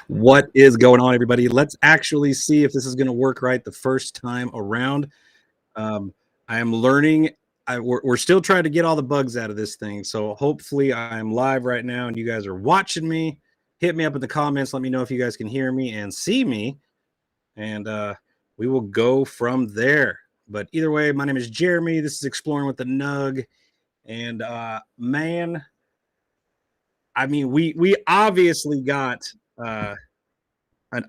What is going on, everybody? Let's actually see if this is going to work right the first time around. Um, I am learning. We're still trying to get all the bugs out of this thing. So hopefully I'm live right now and you guys are watching me. Hit me up in the comments. Let me know if you guys can hear me and see me. And we will go from there. But either way, my name is Jeremy. This is Exploring with the Nug. And man, I mean, we obviously got a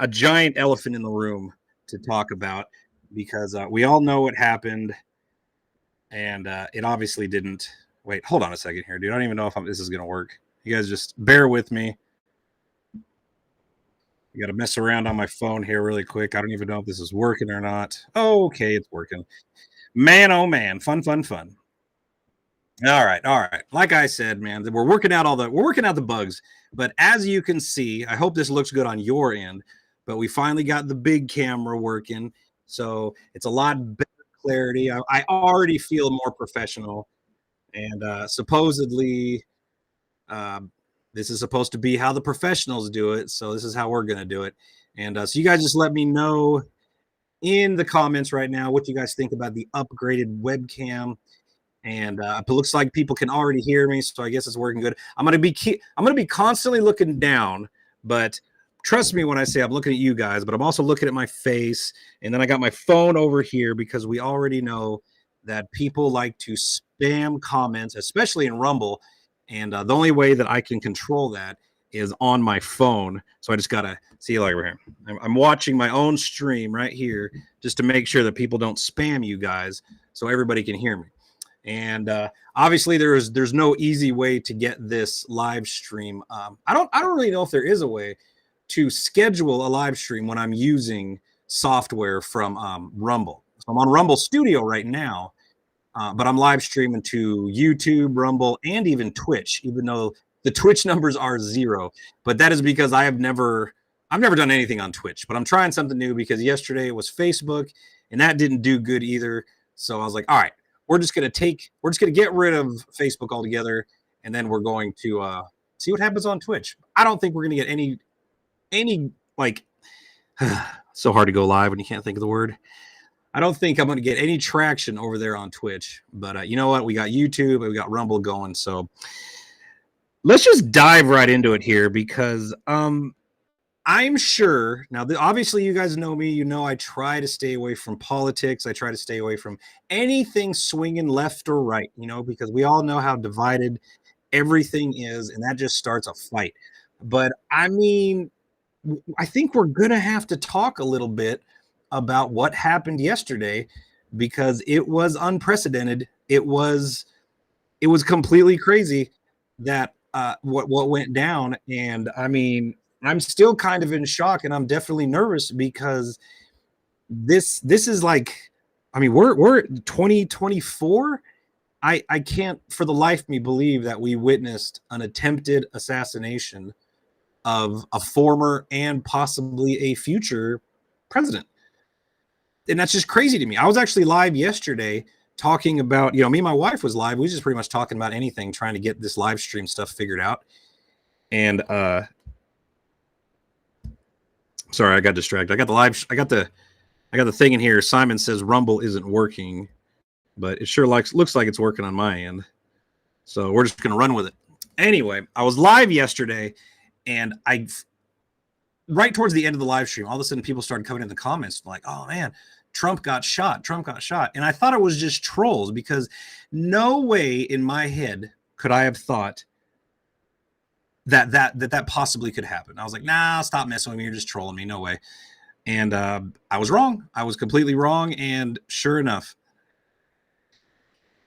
giant elephant in the room to talk about because we all know what happened, and it obviously didn't. Wait, hold on a second here, dude. I don't even know if this is gonna work. You guys just bear with me. You got to mess around on my phone here really quick. I don't even know if this is working or not. Oh, okay, it's working. Man, oh man, fun, fun, fun. All right, all right. Like I said, man, we're working out the bugs. But as you can see, I hope this looks good on your end. But we finally got the big camera working, so it's a lot better clarity. I already feel more professional, and supposedly, uh, this is supposed to be how the professionals do it. So this is how we're gonna do it. And so you guys just let me know in the comments right now what you guys think about the upgraded webcam. And it looks like people can already hear me, so I guess it's working good. I'm gonna be constantly looking down, but trust me when I say I'm looking at you guys, but I'm also looking at my face, and then I got my phone over here because we already know that people like to spam comments, especially in Rumble, and the only way that I can control that is on my phone. So I just gotta see, like, right here. I'm watching my own stream right here just to make sure that people don't spam you guys, so everybody can hear me. And obviously there's no easy way to get this live stream. I don't really know if there is a way to schedule a live stream when I'm using software from Rumble. So I'm on Rumble Studio right now, but I'm live streaming to YouTube, Rumble, and even Twitch, even though the Twitch numbers are 0. But that is because I've never done anything on Twitch. But I'm trying something new because yesterday it was Facebook, and that didn't do good either. So I was like, all right, we're just gonna get rid of Facebook altogether, and then we're going to see what happens on Twitch. I don't think we're gonna get any like so hard to go live when you can't think of the word. I don't think I'm gonna get any traction over there on Twitch, but you know what? We got YouTube and we got Rumble going, so let's just dive right into it here because I'm sure now, obviously, you guys know me. You know, I try to stay away from politics. I try to stay away from anything swinging left or right, because we all know how divided everything is, and that just starts a fight. But I mean, I think we're going to have to talk a little bit about what happened yesterday because it was unprecedented. It was completely crazy that what went down, and I mean, I'm still kind of in shock, and I'm definitely nervous because this is like, I mean, we're 2024. I can't for the life of me believe that we witnessed an attempted assassination of a former and possibly a future president. And that's just crazy to me. I was actually live yesterday talking about, me and my wife was live. We was just pretty much talking about anything, trying to get this live stream stuff figured out. And sorry, I got distracted. I got the thing in here. Simon says Rumble isn't working, but it sure looks like it's working on my end. So we're just gonna run with it. Anyway, I was live yesterday, and right towards the end of the live stream, all of a sudden people started coming in the comments like, "Oh man, Trump got shot. Trump got shot." And I thought it was just trolls because no way in my head could I have thought that possibly could happen. I was like, nah, stop messing with me. You're just trolling me. No way. And I was wrong. I was completely wrong. And sure enough,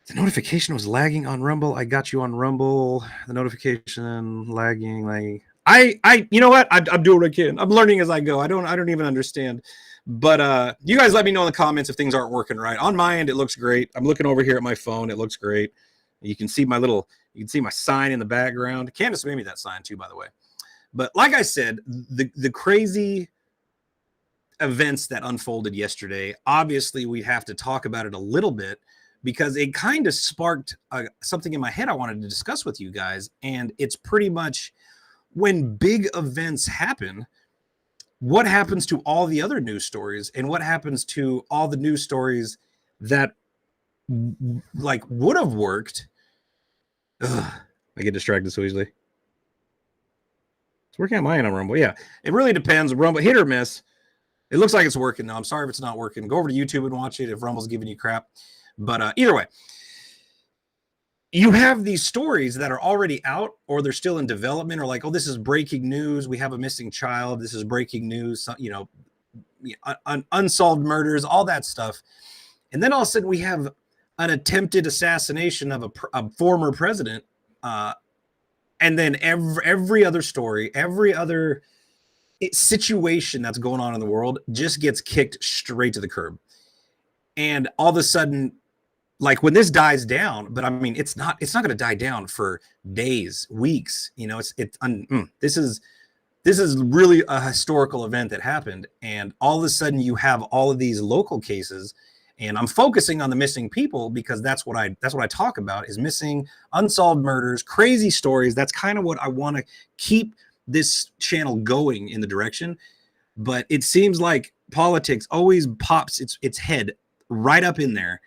the notification was lagging on Rumble. I got you on Rumble. The notification lagging. You know what? I'm doing what I can. I'm learning as I go. I don't even understand. But you guys let me know in the comments if things aren't working right. On my end, it looks great. I'm looking over here at my phone. It looks great. You can see my sign in the background. Candace made me that sign too, by the way. But like I said, the crazy events that unfolded yesterday, obviously we have to talk about it a little bit because it kind of sparked something in my head I wanted to discuss with you guys. And it's pretty much when big events happen, what happens to all the other news stories, and what happens to all the news stories that like would have worked? Ugh, I get distracted so easily. It's working on my end on Rumble. Yeah, it really depends. Rumble, hit or miss. It looks like it's working now. I'm sorry if it's not working. Go over to YouTube and watch it if Rumble's giving you crap. But either way, you have these stories that are already out, or they're still in development, or like, oh, this is breaking news. We have a missing child. This is breaking news. You know, unsolved murders, all that stuff. And then all of a sudden we have an attempted assassination of a former president. And then every other story, every other situation that's going on in the world just gets kicked straight to the curb. And all of a sudden, like when this dies down, but I mean, it's not going to die down for days, weeks. You know, this is really a historical event that happened. And all of a sudden you have all of these local cases, and I'm focusing on the missing people because that's what I talk about, is missing, unsolved murders, crazy stories. That's kind of what I want to keep this channel going in the direction. But it seems like politics always pops its head right up in there.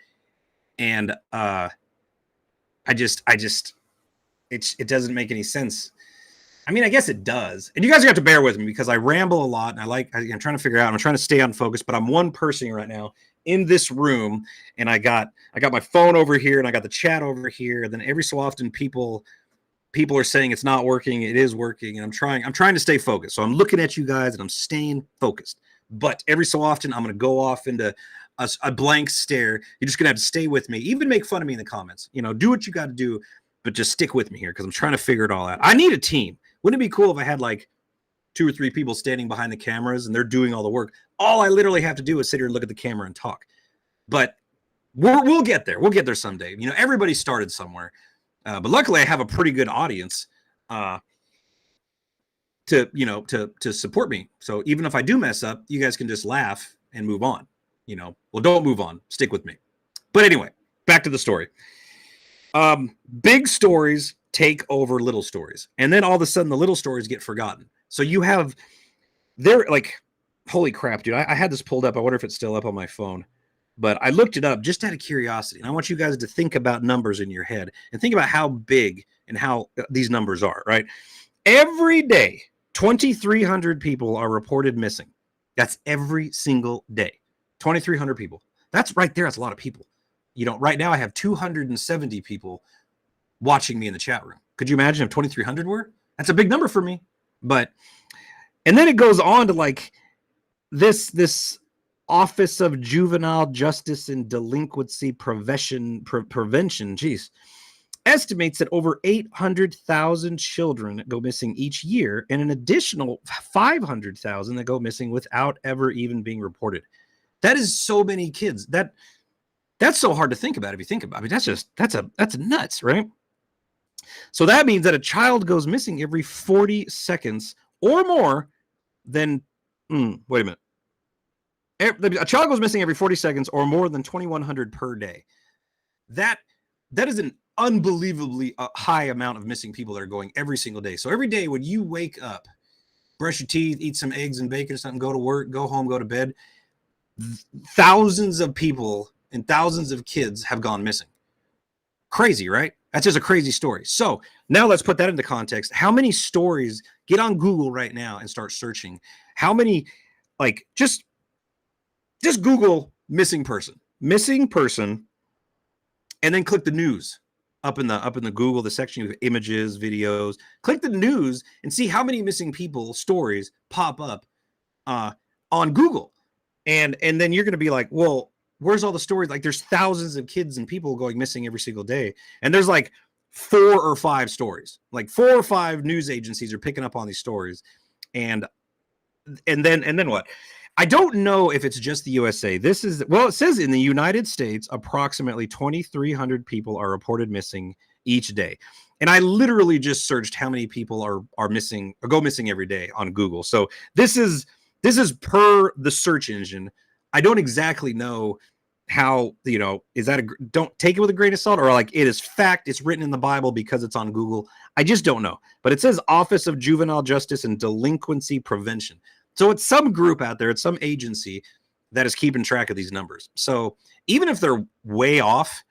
And it doesn't make any sense. I mean, I guess it does. And you guys have to bear with me because I ramble a lot, and I'm trying to figure out, I'm trying to stay on focus, but I'm one person right now in this room, and I got my phone over here, and I got the chat over here. And then every so often people are saying it's not working. It is working. And I'm trying to stay focused. So I'm looking at you guys and I'm staying focused, but every so often I'm going to go off into a blank stare. You're just going to have to stay with me, even make fun of me in the comments, you know, do what you got to do, but just stick with me here because I'm trying to figure it all out. I need a team. Wouldn't it be cool if I had like 2 or 3 people standing behind the cameras and they're doing all the work? All I literally have to do is sit here and look at the camera and talk. But we'll get there. We'll get there someday. You know, everybody started somewhere. But luckily I have a pretty good audience to support me. So even if I do mess up, you guys can just laugh and move on. You know, well, don't move on. Stick with me. But anyway, back to the story. Big stories take over little stories. And then all of a sudden the little stories get forgotten. So you have like, holy crap, dude. I had this pulled up. I wonder if it's still up on my phone. But I looked it up just out of curiosity. And I want you guys to think about numbers in your head and think about how big and how these numbers are, right? Every day, 2,300 people are reported missing. That's every single day. 2,300 people. That's right there. That's a lot of people. You know, right now I have 270 people watching me in the chat room. Could you imagine if 2,300 were? That's a big number for me. And then it goes on to like this Office of Juvenile Justice and Delinquency Prevention, estimates that over 800,000 children go missing each year, and an additional 500,000 that go missing without ever even being reported. That is so many kids. That's so hard to think about if you think about it. I mean, that's nuts, right? So that means that a child goes missing every 40 seconds or more than, wait a minute. A child goes missing every 40 seconds or more than 2,100 per day. That is an unbelievably high amount of missing people that are going every single day. So every day when you wake up, brush your teeth, eat some eggs and bacon or something, go to work, go home, go to bed, thousands of people and thousands of kids have gone missing. Crazy, right? That's just a crazy story. So now let's put that into context. How many stories? Get on Google right now and start searching. How many, like, just Google missing person, and then click the news up in the Google, the section of images, videos. Click the news and see how many missing people stories pop up on Google, and then you're going to be like, well, where's all the stories? Like, there's thousands of kids and people going missing every single day, and there's like 4 or 5 stories. Like 4 or 5 news agencies are picking up on these stories, and then what? I don't know if it's just the USA. It says in the United States, approximately 2,300 people are reported missing each day. And I literally just searched how many people are missing or go missing every day on Google. So this is per the search engine. I don't exactly know how, is that don't take it with a grain of salt, or like it is fact, it's written in the Bible because it's on Google. I just don't know. But it says Office of Juvenile Justice and Delinquency Prevention. So it's some group out there, it's some agency that is keeping track of these numbers. So even if they're way off,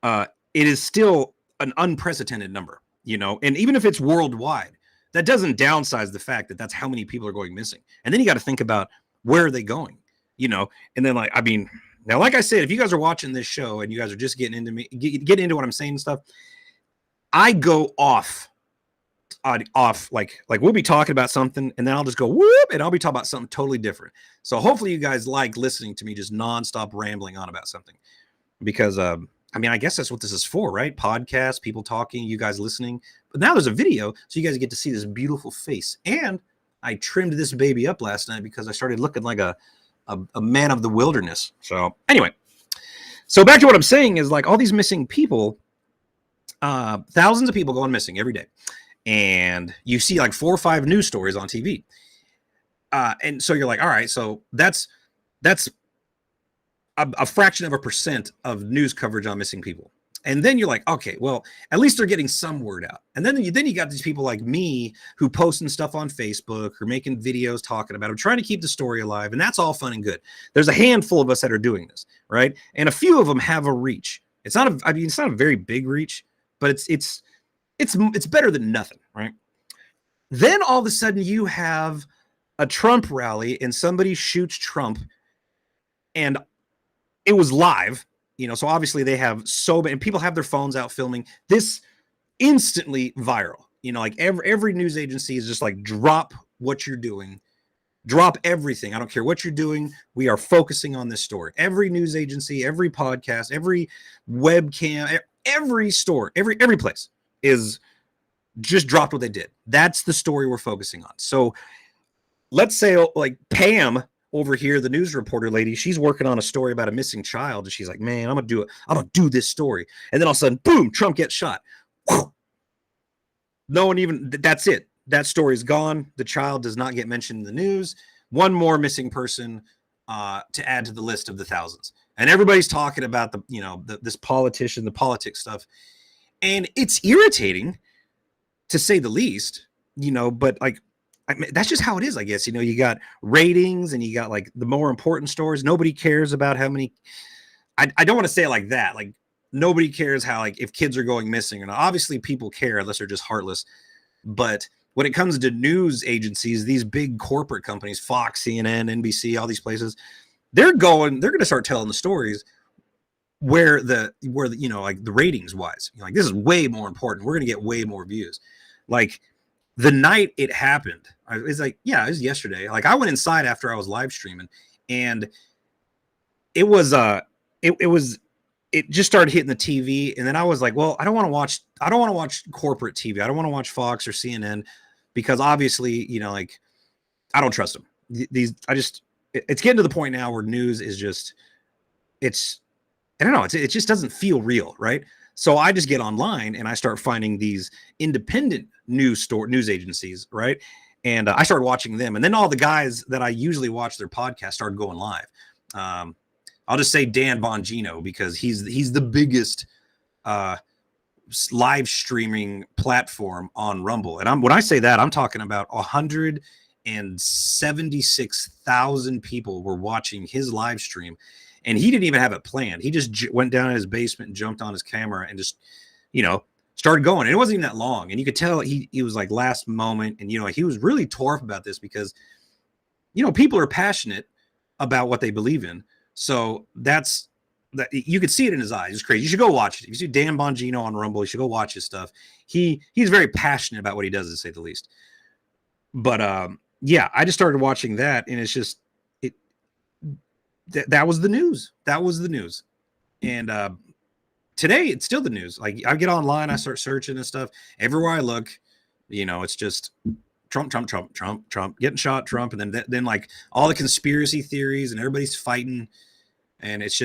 it is still an unprecedented number, and even if it's worldwide, that doesn't downsize the fact that that's how many people are going missing. And then you got to think about where are they going, and then now, like I said, if you guys are watching this show and you guys are just getting into what I'm saying and stuff, I go off, like we'll be talking about something and then I'll just go whoop and I'll be talking about something totally different. So hopefully you guys like listening to me just nonstop rambling on about something, because I guess that's what this is for, right? Podcast, people talking, you guys listening. But now there's a video, so you guys get to see this beautiful face. And I trimmed this baby up last night because I started looking like a man of the wilderness. So anyway, so back to what I'm saying is, like, all these missing people, thousands of people going missing every day. And you see like 4 or 5 news stories on TV. And so you're like, all right, so that's a fraction of a percent of news coverage on missing people. And then you're like, okay, well, at least they're getting some word out. And then you got these people like me who posting stuff on Facebook or making videos talking about it, trying to keep the story alive. And that's all fun and good. There's a handful of us that are doing this, right? And a few of them have a reach. It's not a very big reach, but it's better than nothing, right? Then all of a sudden you have a Trump rally and somebody shoots Trump, and it was live, so obviously they have so many, and people have their phones out filming this, instantly viral. Like every news agency is just like, drop what you're doing, drop everything. I don't care what you're doing. We are focusing on this story. Every news agency, every podcast, every webcam, every store, every place is just dropped what they did. That's the story we're focusing on. So let's say like Pam over here, the news reporter lady, she's working on a story about a missing child. And she's like, man, I'm going to do it. I'm going to do this story. And then all of a sudden, boom, Trump gets shot. No one even, that's it. That story's gone. The child does not get mentioned in the news. One more missing person to add to the list of the thousands. And everybody's talking about this politician, the politics stuff. And it's irritating, to say the least, but like, that's just how it is, I guess. You got ratings and you got like the more important stories. Nobody cares about how many. I don't want to say it like that. Like, nobody cares how, like, if kids are going missing or not. Obviously, people care unless they're just heartless. But when it comes to news agencies, these big corporate companies, Fox, CNN, NBC, all these places, they're going to start telling the stories where the like the ratings wise, like, this is way more important. We're going to get way more views. Like, the night it happened, it's like, yeah, it was yesterday. Like, I went inside after I was live streaming, and it just started hitting the TV. And then I was like, well, I don't want to watch corporate TV. I don't want to watch Fox or CNN, because obviously, like, I don't trust them. It's getting to the point now where news is just, I don't know. It just doesn't feel real. Right. So I just get online and I start finding these independent news agencies, right? And I started watching them. And then all the guys that I usually watch their podcast started going live. I'll just say Dan Bongino, because he's the biggest live streaming platform on Rumble. And when I say that, I'm talking about 176,000 people were watching his live stream. And he didn't even have it planned. He just went down in his basement and jumped on his camera and just, started going. And it wasn't even that long. And you could tell he was like last moment. And, he was really tore up about this because, people are passionate about what they believe in. So that you could see it in his eyes. It's crazy. You should go watch it. If you see Dan Bongino on Rumble, you should go watch his stuff. He's very passionate about what he does, to say the least. But yeah, I just started watching that, and it's just, that was the news. That was the news. And today it's still the news. Like, I get online, I start searching and stuff. Everywhere I look, it's just Trump, getting shot, Trump. And then like all the conspiracy theories, and everybody's fighting. And it's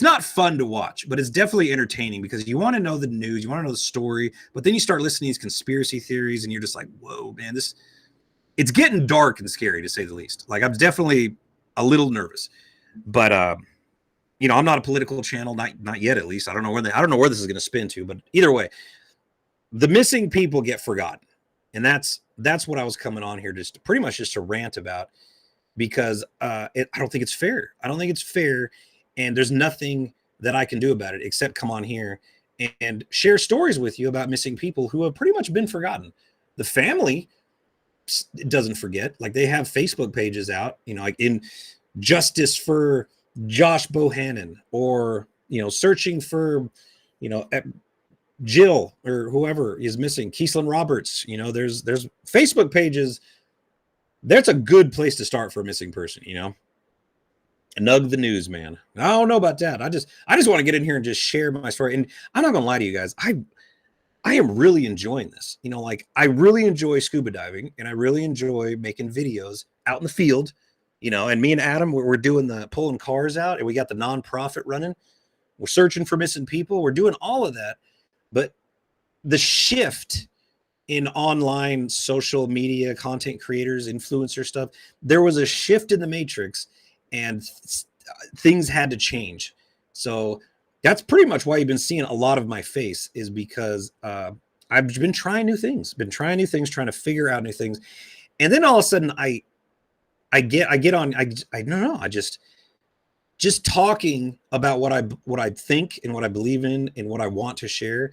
not fun to watch, but it's definitely entertaining, because you want to know the news, you want to know the story, but then you start listening to these conspiracy theories and you're just like, whoa, man, it's getting dark and scary, to say the least. Like, I'm definitely a little nervous. But I'm not a political channel, not yet at least. I don't know where this is going to spin to, but either way, the missing people get forgotten. And that's what I was coming on here just pretty much just to rant about, because I don't think it's fair. I don't think it's fair, and there's nothing that I can do about it except come on here and share stories with you about missing people who have pretty much been forgotten. The family doesn't forget. Like, they have Facebook pages out, like in justice for Josh Bohannon, or searching for Jill or whoever is missing, Keeslin Roberts. There's Facebook pages. That's a good place to start for a missing person. Nug the news, man. I don't know about that. I just want to get in here and just share my story. And I'm not gonna lie to you guys. I am really enjoying this. Like, I really enjoy scuba diving, and I really enjoy making videos out in the field. And me and Adam, we're doing the pulling cars out, and we got the nonprofit running. We're searching for missing people. We're doing all of that. But the shift in online social media content creators, influencer stuff, there was a shift in the matrix, and things had to change. So that's pretty much why you've been seeing a lot of my face, is because I've been trying new things, trying to figure out new things. And then all of a sudden I get on, I don't know, I just talking about what I think and what I believe in and what I want to share.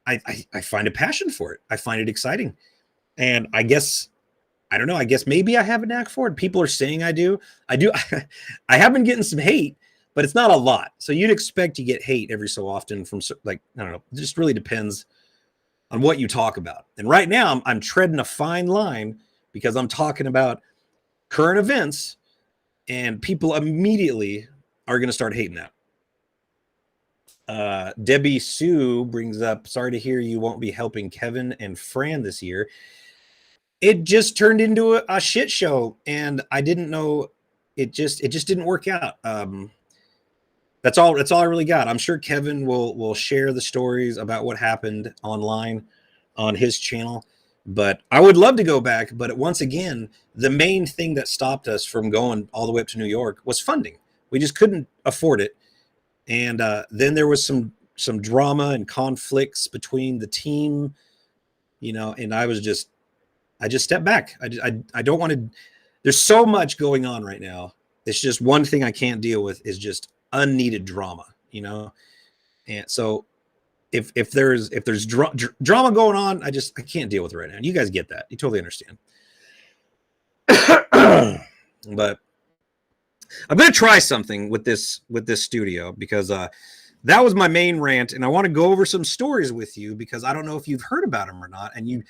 I find a passion for it. I find it exciting. And I guess, I don't know, I guess maybe I have a knack for it. People are saying I do. I have been getting some hate, but it's not a lot. So you'd expect to get hate every so often from, like, I don't know, it just really depends on what you talk about. And right now I'm treading a fine line, because I'm talking about current events, and people immediately are going to start hating that. Debbie Sue brings up, sorry to hear you won't be helping Kevin and Fran this year. It just turned into a shit show, and I didn't know. It just didn't work out. That's all I really got. I'm sure Kevin will share the stories about what happened online on his channel, but I would love to go back. But once again, the main thing that stopped us from going all the way up to New York was funding. We just couldn't afford it. And then there was some drama and conflicts between the team, and I just stepped back. I don't want to. There's so much going on right now. It's just one thing I can't deal with is just unneeded drama, And so if there's drama going on, I can't deal with it right now. And you guys get that. You totally understand. But I'm going to try something with this studio, because that was my main rant, and I want to go over some stories with you, because I don't know if you've heard about them or not, and you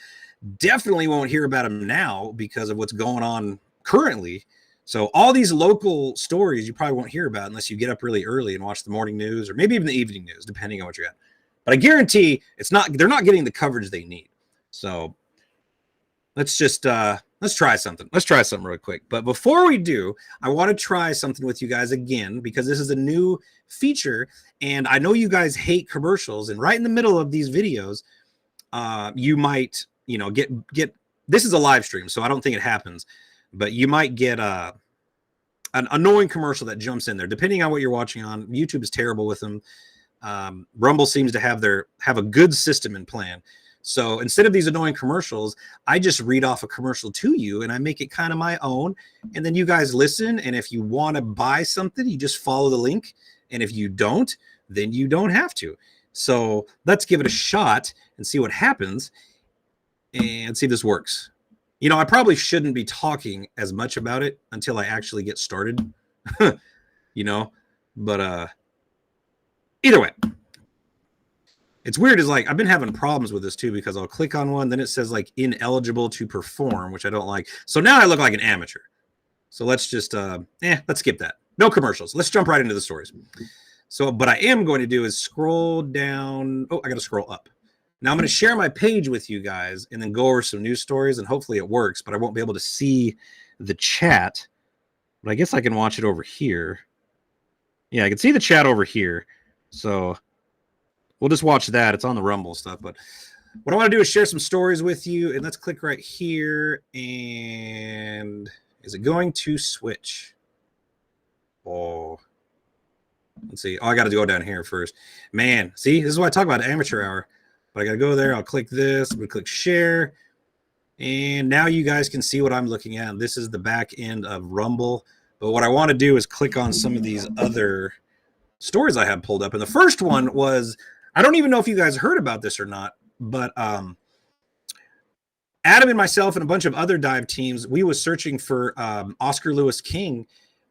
definitely won't hear about them now because of what's going on currently. So all these local stories you probably won't hear about unless you get up really early and watch the morning news, or maybe even the evening news, depending on what you're at. But I guarantee they're not getting the coverage they need. So let's try something. Let's try something real quick. But before we do, I want to try something with you guys again, because this is a new feature, and I know you guys hate commercials. And right in the middle of these videos, you might, get this is a live stream, so I don't think it happens, but you might get an annoying commercial that jumps in there, depending on what you're watching on. YouTube is terrible with them. Rumble seems to have a good system and plan. So instead of these annoying commercials, I just read off a commercial to you, and I make it kind of my own. And then you guys listen. And if you want to buy something, you just follow the link. And if you don't, then you don't have to. So let's give it a shot and see what happens, and see if this works. I probably shouldn't be talking as much about it until I actually get started, but either way. It's weird, is like, I've been having problems with this too, because I'll click on one, then it says like ineligible to perform, which I don't like. So now I look like an amateur. So let's just, let's skip that. No commercials. Let's jump right into the stories. So what I am going to do is scroll down. Oh, I got to scroll up. Now I'm going to share my page with you guys and then go over some news stories, and hopefully it works, but I won't be able to see the chat. But I guess I can watch it over here. Yeah, I can see the chat over here. So we'll just watch that. It's on the Rumble stuff. But what I want to do is share some stories with you. And let's click right here. And is it going to switch? Let's see. Oh, I got to go down here first. Man, see, this is why I talk about amateur hour. But I got to go there. I'll click this. I'm going to click share. And now you guys can see what I'm looking at. This is the back end of Rumble. But what I want to do is click on some of these other stories I have pulled up. And the first one was, I don't even know if you guys heard about this or not, but Adam and myself and a bunch of other dive teams, we was searching for Oscar Lewis King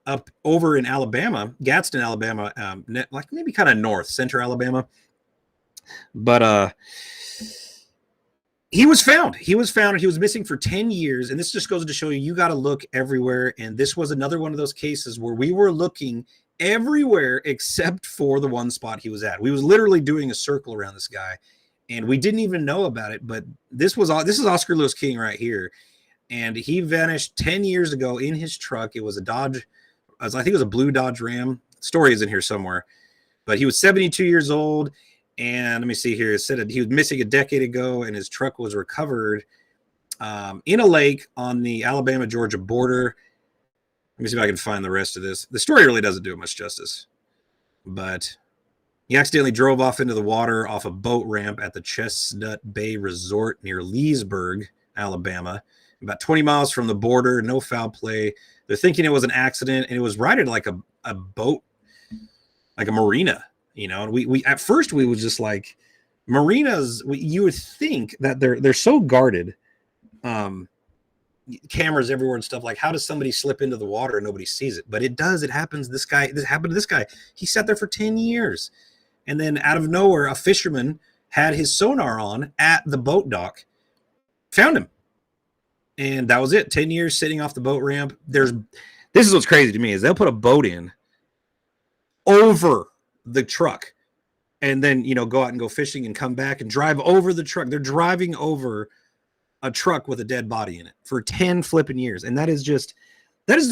up over in Alabama, Gadsden, Alabama, like maybe kind of north, center Alabama. But he was found. He was found. He was missing for 10 years. And this just goes to show you, you got to look everywhere. And this was another one of those cases where we were looking everywhere except for the one spot he was at. We was literally doing a circle around this guy, and we didn't even know about it. But this is Oscar Lewis King right here. And he vanished 10 years ago in his truck. It was a Dodge. I think it was a blue Dodge Ram. Story is in here somewhere. But he was 72 years old. And let me see here. It said that he was missing a decade ago, and his truck was recovered in a lake on the Alabama-Georgia border. Let me see if I can find the rest of this. The story really doesn't do it much justice. But he accidentally drove off into the water off a boat ramp at the Chestnut Bay Resort near Leesburg, Alabama. About 20 miles from the border, no foul play. They're thinking it was an accident, and it was right at like a boat, like a marina. You know, and we at first we was just like, marinas. You would think that they're so guarded, cameras everywhere and stuff. Like, how does somebody slip into the water and nobody sees it? But it does. It happens. This happened to this guy. He sat there for 10 years, and then out of nowhere, a fisherman had his sonar on at the boat dock, found him, and that was it. 10 years sitting off the boat ramp. This is what's crazy to me is they'll put a boat in over the truck and then, go out and go fishing and come back and drive over the truck. They're driving over a truck with a dead body in it for 10 flipping years. And that's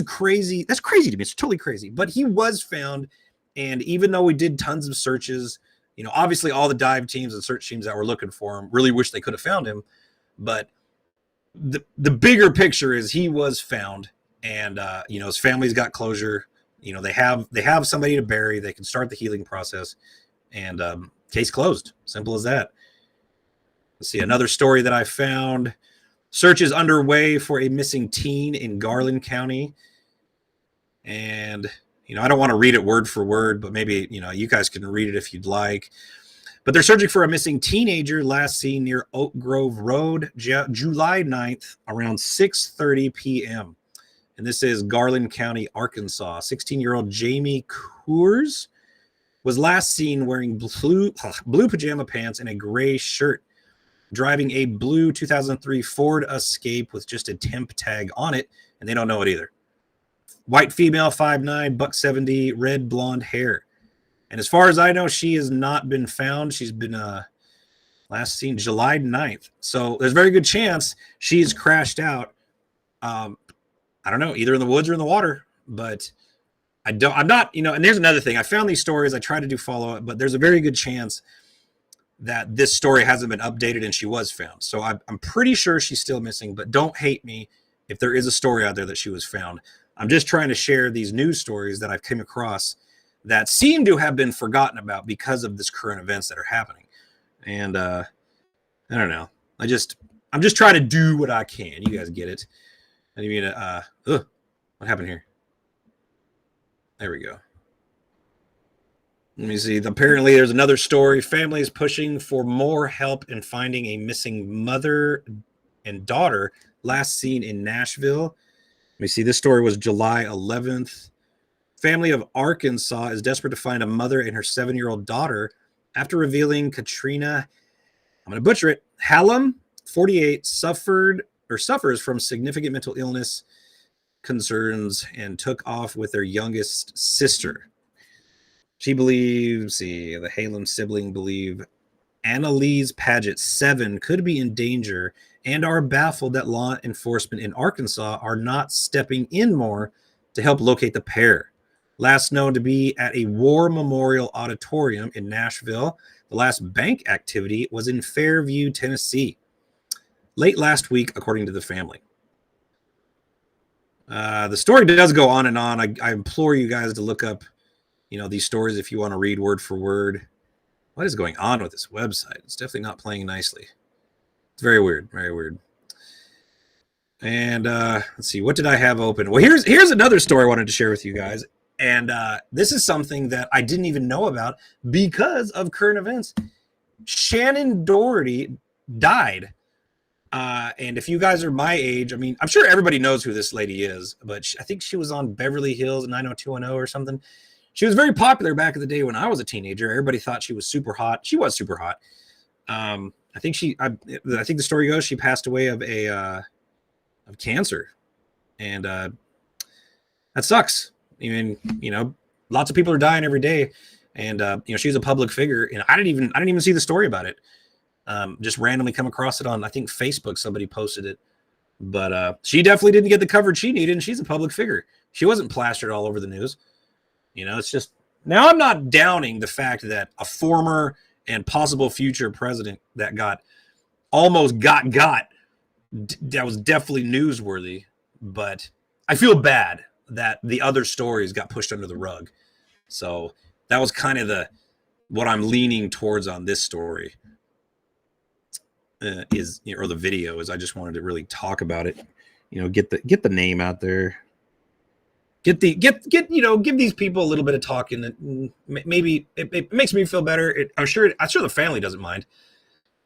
crazy to me. It's totally crazy. But he was found. And even though we did tons of searches, obviously all the dive teams and search teams that were looking for him really wish they could have found him. But the bigger picture is he was found, and his family's got closure. They have somebody to bury. They can start the healing process, and case closed. Simple as that. Let's see another story that I found. Search is underway for a missing teen in Garland County, and I don't want to read it word for word, but maybe you guys can read it if you'd like. But they're searching for a missing teenager last seen near Oak Grove Road, July 9th, around 6:30 p.m. And this is Garland County, Arkansas. 16-year-old Jamie Coors was last seen wearing blue pajama pants and a gray shirt, driving a blue 2003 Ford Escape with just a temp tag on it, and they don't know it either. White female, 5'9", $170, red blonde hair. And as far as I know, she has not been found. She's been last seen July 9th. So there's a very good chance she's crashed out. I don't know, either in the woods or in the water, but I'm not, and there's another thing. I found these stories. I tried to do follow-up, but there's a very good chance that this story hasn't been updated and she was found. So I'm pretty sure she's still missing, but don't hate me if there is a story out there that she was found. I'm just trying to share these news stories that I've come across that seem to have been forgotten about because of this current events that are happening. And I don't know. I'm just trying to do what I can. You guys get it. I didn't mean to, what happened here? There we go. Let me see. Apparently there's another story. Family is pushing for more help in finding a missing mother and daughter last seen in Nashville. Let me see. This story was July 11th. Family of Arkansas is desperate to find a mother and her 7-year-old daughter after revealing Katrina, I'm going to butcher it, Hallam, 48, suffers from significant mental illness concerns and took off with their youngest sister. She believes, the Hallam sibling believe Annalise Paget, 7, could be in danger and are baffled that law enforcement in Arkansas are not stepping in more to help locate the pair. Last known to be at a War Memorial Auditorium in Nashville, the last bank activity was in Fairview, Tennessee, late last week, according to the family. The story does go on and on. I implore you guys to look up, these stories if you want to read word for word. What is going on with this website? It's definitely not playing nicely. It's very weird, very weird. And let's see, what did I have open? Well, here's another story I wanted to share with you guys. And this is something that I didn't even know about because of current events. Shannon Doherty died. And if you guys are my age, I mean, I'm sure everybody knows who this lady is, but I think she was on Beverly Hills 90210 or something. She was very popular back in the day when I was a teenager. Everybody thought she was super hot. She was super hot. I think the story goes she passed away of cancer, and that sucks. I mean, lots of people are dying every day, and she's a public figure, and I didn't even see the story about it. Just randomly come across it on, I think, Facebook. Somebody posted it, but she definitely didn't get the coverage she needed, and she's a public figure. She wasn't plastered all over the news. It's just, now I'm not downing the fact that a former and possible future president that almost got that was definitely newsworthy, but I feel bad that the other stories got pushed under the rug. So that was kind of what I'm leaning towards on this story. Or the video is, I just wanted to really talk about it, get the name out there, give these people a little bit of talking, and maybe it makes me feel better. I'm sure the family doesn't mind.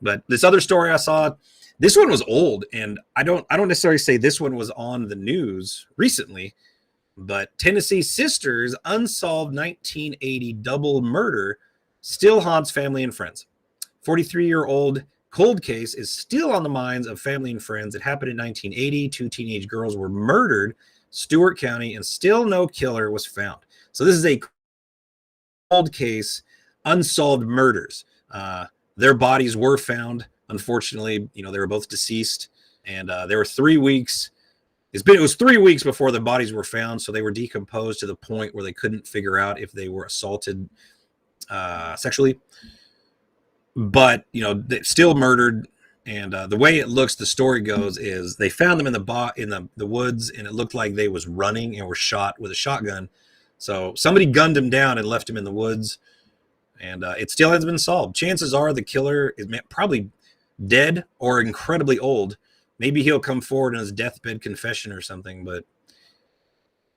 But this other story I saw, this one was old, and I don't necessarily say this one was on the news recently, but Tennessee sisters' unsolved 1980 double murder still haunts family and friends. 43-year-old cold case is still on the minds of family and friends. It happened in 1980. 2 teenage girls were murdered, Stewart County, and still no killer was found. So this is a cold case, unsolved murders. Their bodies were found. Unfortunately, they were both deceased, and there were 3 weeks. It was 3 weeks before the bodies were found, so they were decomposed to the point where they couldn't figure out if they were assaulted sexually. But they still murdered, and the way it looks, the story goes, is they found them in the woods, and it looked like they was running and were shot with a shotgun. So somebody gunned him down and left him in the woods, and it still hasn't been solved. Chances are the killer is probably dead or incredibly old. Maybe he'll come forward in his deathbed confession or something, but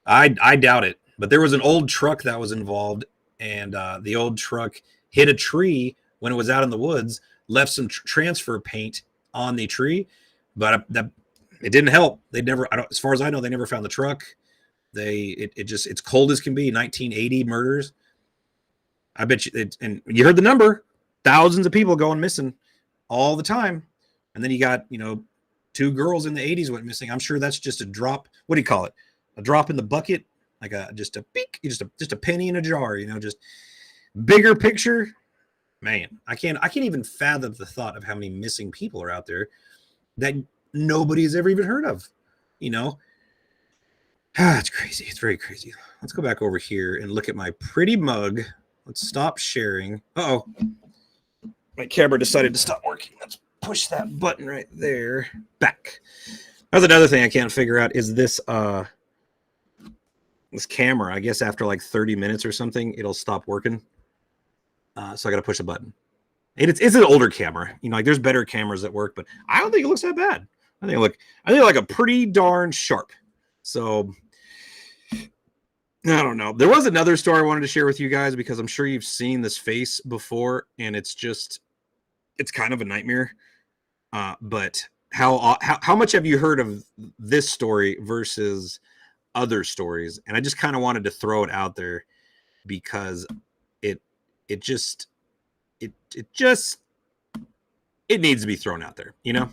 I doubt it. But there was an old truck that was involved, and the old truck hit a tree when it was out in the woods, left some transfer paint on the tree, but it didn't help. As far as I know, they never found the truck. It's cold as can be. 1980 murders. I bet you, and you heard the number, thousands of people going missing all the time. And then you got, 2 girls in the 80s went missing. I'm sure that's just a drop. What do you call it? A drop in the bucket, like just a penny in a jar, just bigger picture. Man, I can't even fathom the thought of how many missing people are out there that nobody's ever even heard of. It's crazy. It's very crazy. Let's go back over here and look at my pretty mug. Let's stop sharing. Uh-oh. My camera decided to stop working. Let's push that button right there. Back. That's another thing I can't figure out is this camera. I guess after like 30 minutes or something, it'll stop working. So I got to push a button. It's an older camera. There's better cameras that work, but I don't think it looks that bad. I think like a pretty darn sharp. So I don't know. There was another story I wanted to share with you guys because I'm sure you've seen this face before, and it's kind of a nightmare. But how much have you heard of this story versus other stories? And I just kind of wanted to throw it out there because it needs to be thrown out there. I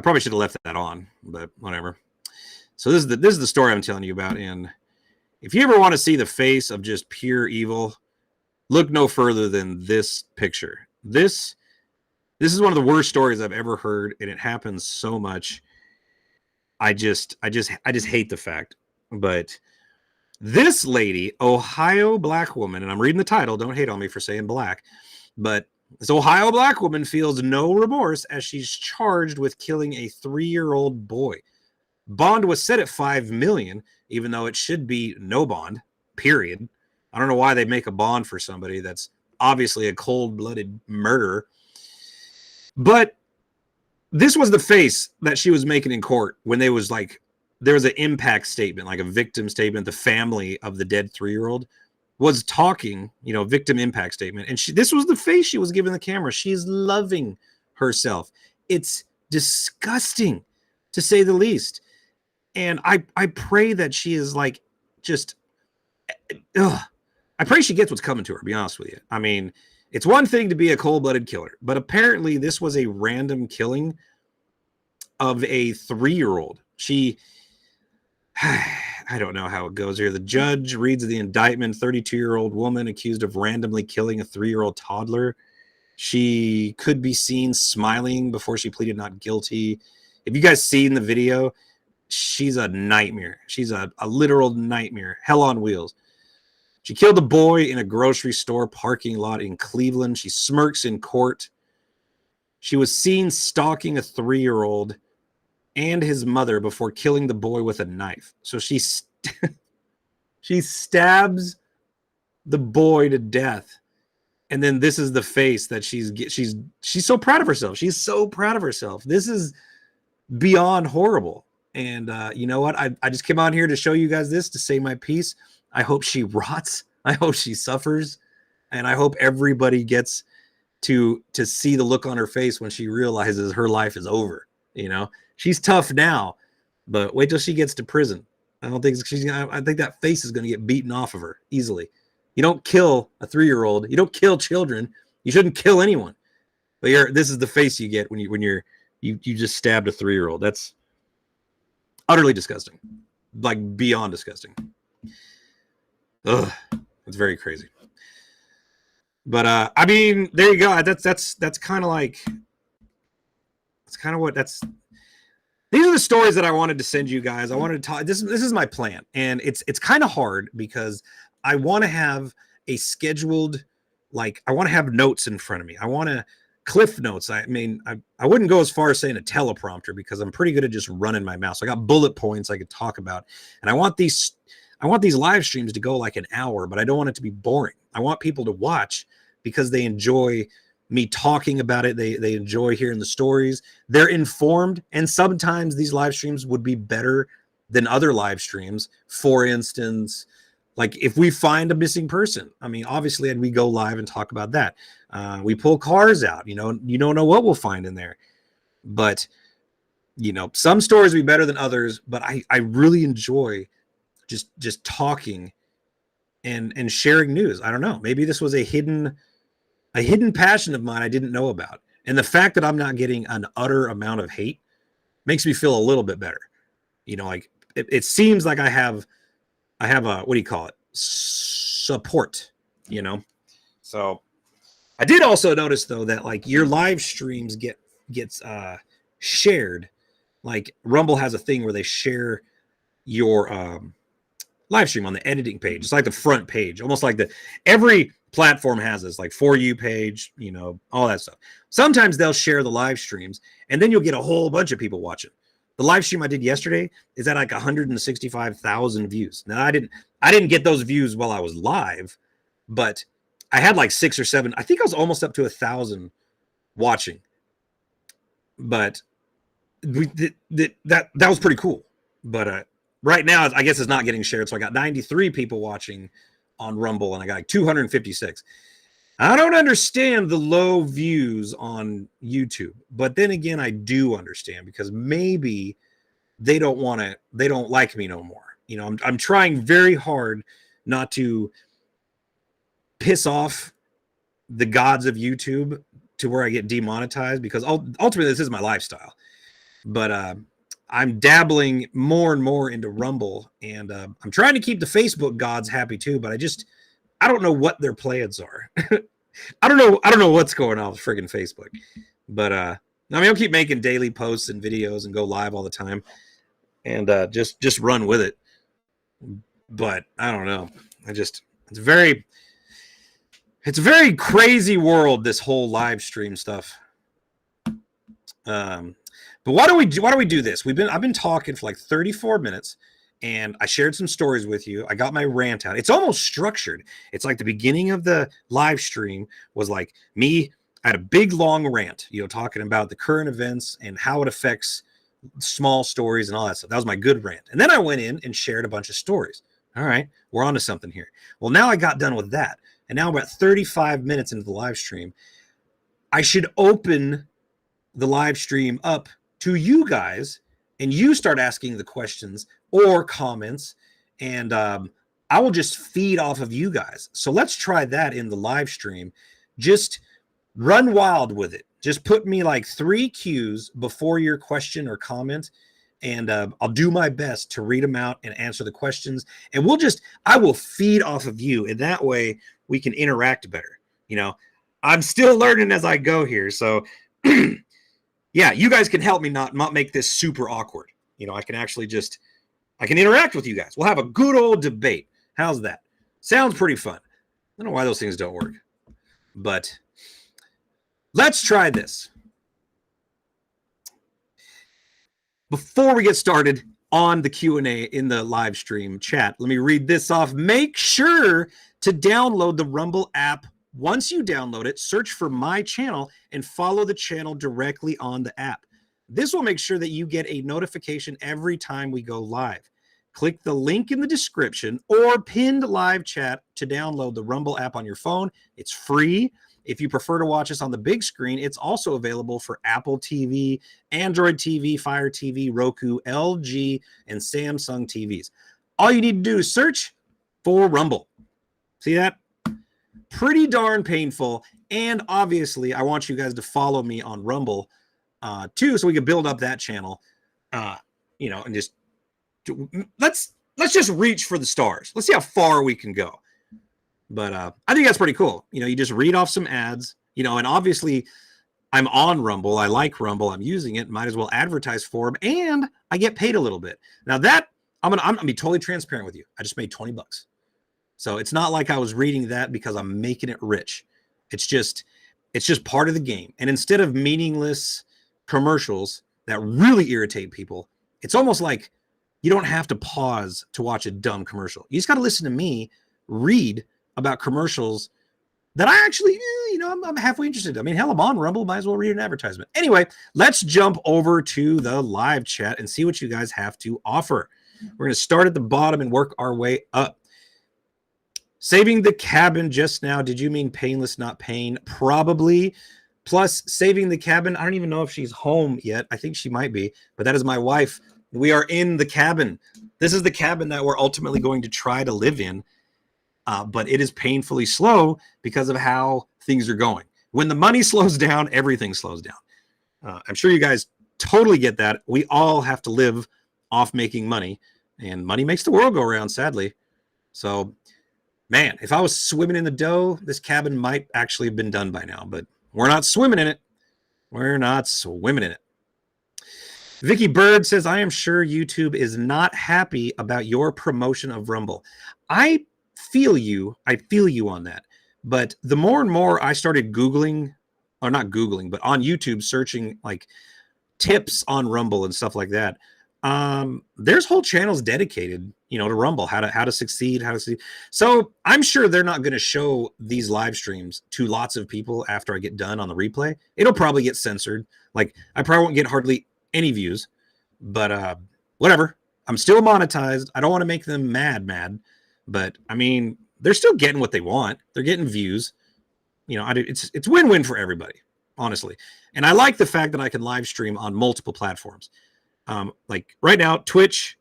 probably should have left that on, but whatever. So this is the story I'm telling you about. And if you ever want to see the face of just pure evil, look no further than this picture. This is one of the worst stories I've ever heard, and it happens so much. I just hate the fact. But this lady, Ohio black woman, and I'm reading the title, don't hate on me for saying black, but this Ohio black woman feels no remorse as she's charged with killing a 3-year-old boy. Bond was set at $5 million, even though it should be no bond, period. I don't know why they make a bond for somebody that's obviously a cold-blooded murderer. But this was the face that she was making in court when there was an impact statement, like a victim statement. The family of the dead 3-year-old was talking, victim impact statement. And this was the face she was giving the camera. She's loving herself. It's disgusting, to say the least. And I pray that she is like, just, I pray she gets what's coming to her, to be honest with you. I mean, it's one thing to be a cold-blooded killer, but apparently this was a random killing of a 3-year-old. I don't know how it goes here. The judge reads the indictment. 32-year-old woman accused of randomly killing a 3-year-old toddler. She could be seen smiling before she pleaded not guilty. If you guys seen the video, she's a nightmare. She's a literal nightmare. Hell on wheels. She killed a boy in a grocery store parking lot in Cleveland. She smirks in court. She was seen stalking a 3-year-old and his mother before killing the boy with a knife. So she stabs the boy to death. And then this is the face that she's so proud of herself. She's so proud of herself. This is beyond horrible. And you know what? I just came on here to show you guys this, to say my piece. I hope she rots. I hope she suffers. And I hope everybody gets to see the look on her face when she realizes her life is over. She's tough now, but wait till she gets to prison. I think that face is going to get beaten off of her easily. You don't kill a 3-year-old. You don't kill children. You shouldn't kill anyone. But this is the face you get when you just stabbed a 3-year-old. That's utterly disgusting, like beyond disgusting. Ugh, it's very crazy. But I mean, there you go. That's kind of like, it's kind of what that's. These are the stories that I wanted to send you guys. I wanted to talk. This is my plan, and it's kind of hard because I want to have a scheduled, like I want to have notes in front of me. I want to cliff notes. I mean, I wouldn't go as far as saying a teleprompter because I'm pretty good at just running my mouth. So I got bullet points I could talk about, and I want these live streams to go like an hour, but I don't want it to be boring. I want people to watch because they enjoy me talking about it. They enjoy hearing the stories. They're informed, and sometimes these live streams would be better than other live streams. For instance, like if we find a missing person, I mean, obviously, and we go live and talk about that. We pull cars out. You don't know what we'll find in there, but some stories will be better than others. But I really enjoy just talking and sharing news. I don't know. Maybe this was a hidden passion of mine I didn't know about. And the fact that I'm not getting an utter amount of hate makes me feel a little bit better. Like it seems like I have a, what do you call it? Support, So I did also notice though that like your live streams gets shared. Like Rumble has a thing where they share your live stream on the editing page. It's like the front page, almost like every platform has this, like For You page, all that stuff. Sometimes they'll share the live streams, and then you'll get a whole bunch of people watching. The live stream I did yesterday is at like 165,000 views. Now I didn't get those views while I was live, but I had like 6 or 7. I think I was almost up to 1,000 watching. But that was pretty cool. But right now, I guess it's not getting shared. So I got 93 people watching on Rumble, and I got like 256. I don't understand the low views on YouTube, but then again, I do understand because maybe they don't like me no more. I'm trying very hard not to piss off the gods of YouTube to where I get demonetized, because ultimately this is my lifestyle. But I'm dabbling more and more into Rumble, and I'm trying to keep the Facebook gods happy too, but I don't know what their plans are. I don't know what's going on with friggin' Facebook. But I'll keep making daily posts and videos and go live all the time, and just run with it. But I don't know. It's a very crazy world, this whole live stream stuff. But But why do we do this? I've been talking for like 34 minutes, and I shared some stories with you. I got my rant out. It's almost structured. It's like the beginning of the live stream was like me. I had a big long rant, talking about the current events and how it affects small stories and all that stuff. That was my good rant. And then I went in and shared a bunch of stories. All right, we're on to something here. Well, now I got done with that. And now I'm about 35 minutes into the live stream. I should open the live stream up to you guys, and you start asking the questions or comments, and I will just feed off of you guys. So let's try that in the live stream. Just run wild with it. Just put me like 3 cues before your question or comment, and I'll do my best to read them out and answer the questions. And I will feed off of you, and that way we can interact better. I'm still learning as I go here, so yeah, you guys can help me not make this super awkward. I can actually I can interact with you guys. We'll have a good old debate. How's that? Sounds pretty fun. I don't know why those things don't work, but let's try this. Before we get started on the Q&A in the live stream chat, let me read this off. Make sure to download the Rumble app. Once you download it, search for my channel and follow the channel directly on the app. This will make sure that you get a notification every time we go live. Click the link in the description or pinned live chat to download the Rumble app on your phone. It's free. If you prefer to watch us on the big screen, it's also available for Apple TV, Android TV, Fire TV, Roku, LG, and Samsung TVs. All you need to do is search for Rumble. See that? Pretty darn painful. And obviously, I want you guys to follow me on Rumble too, so we can build up that channel. And just let's just reach for the stars. Let's see how far we can go. But I think that's pretty cool. You just read off some ads. And obviously, I'm on Rumble. I like Rumble. I'm using it. Might as well advertise for them, and I get paid a little bit. Now that I'm gonna be totally transparent with you. I just made $20. So it's not like I was reading that because I'm making it rich. It's just part of the game. And instead of meaningless commercials that really irritate people, it's almost like you don't have to pause to watch a dumb commercial. You just got to listen to me read about commercials that I actually, I'm halfway interested. I mean, hell, I'm on Rumble. Might as well read an advertisement. Anyway, let's jump over to the live chat and see what you guys have to offer. We're going to start at the bottom and work our way up. Saving the cabin just now. Did you mean painless, not pain? Probably. Plus, saving the cabin. I don't even know if she's home yet. I think she might be, but that is my wife. We are in the cabin. This is the cabin that we're ultimately going to try to live in, but it is painfully slow because of how things are going. When the money slows down, everything slows down. I'm sure you guys totally get that. We all have to live off making money, and money makes the world go around, sadly. So, man, if I was swimming in the dough, this cabin might actually have been done by now, but we're not swimming in it. We're not swimming in it. Vicky Bird says, I am sure YouTube is not happy about your promotion of Rumble. I feel you on that. But the more and more I started Googling, or not Googling, but on YouTube, searching like tips on Rumble and stuff like that, there's whole channels dedicated, to Rumble, how to succeed. So I'm sure they're not going to show these live streams to lots of people after I get done on the replay. It'll probably get censored. Like I probably won't get hardly any views, but whatever. I'm still monetized. I don't want to make them mad, but I mean, they're still getting what they want. They're getting views. It's win-win for everybody, honestly. And I like the fact that I can live stream on multiple platforms. Like right now, Twitch,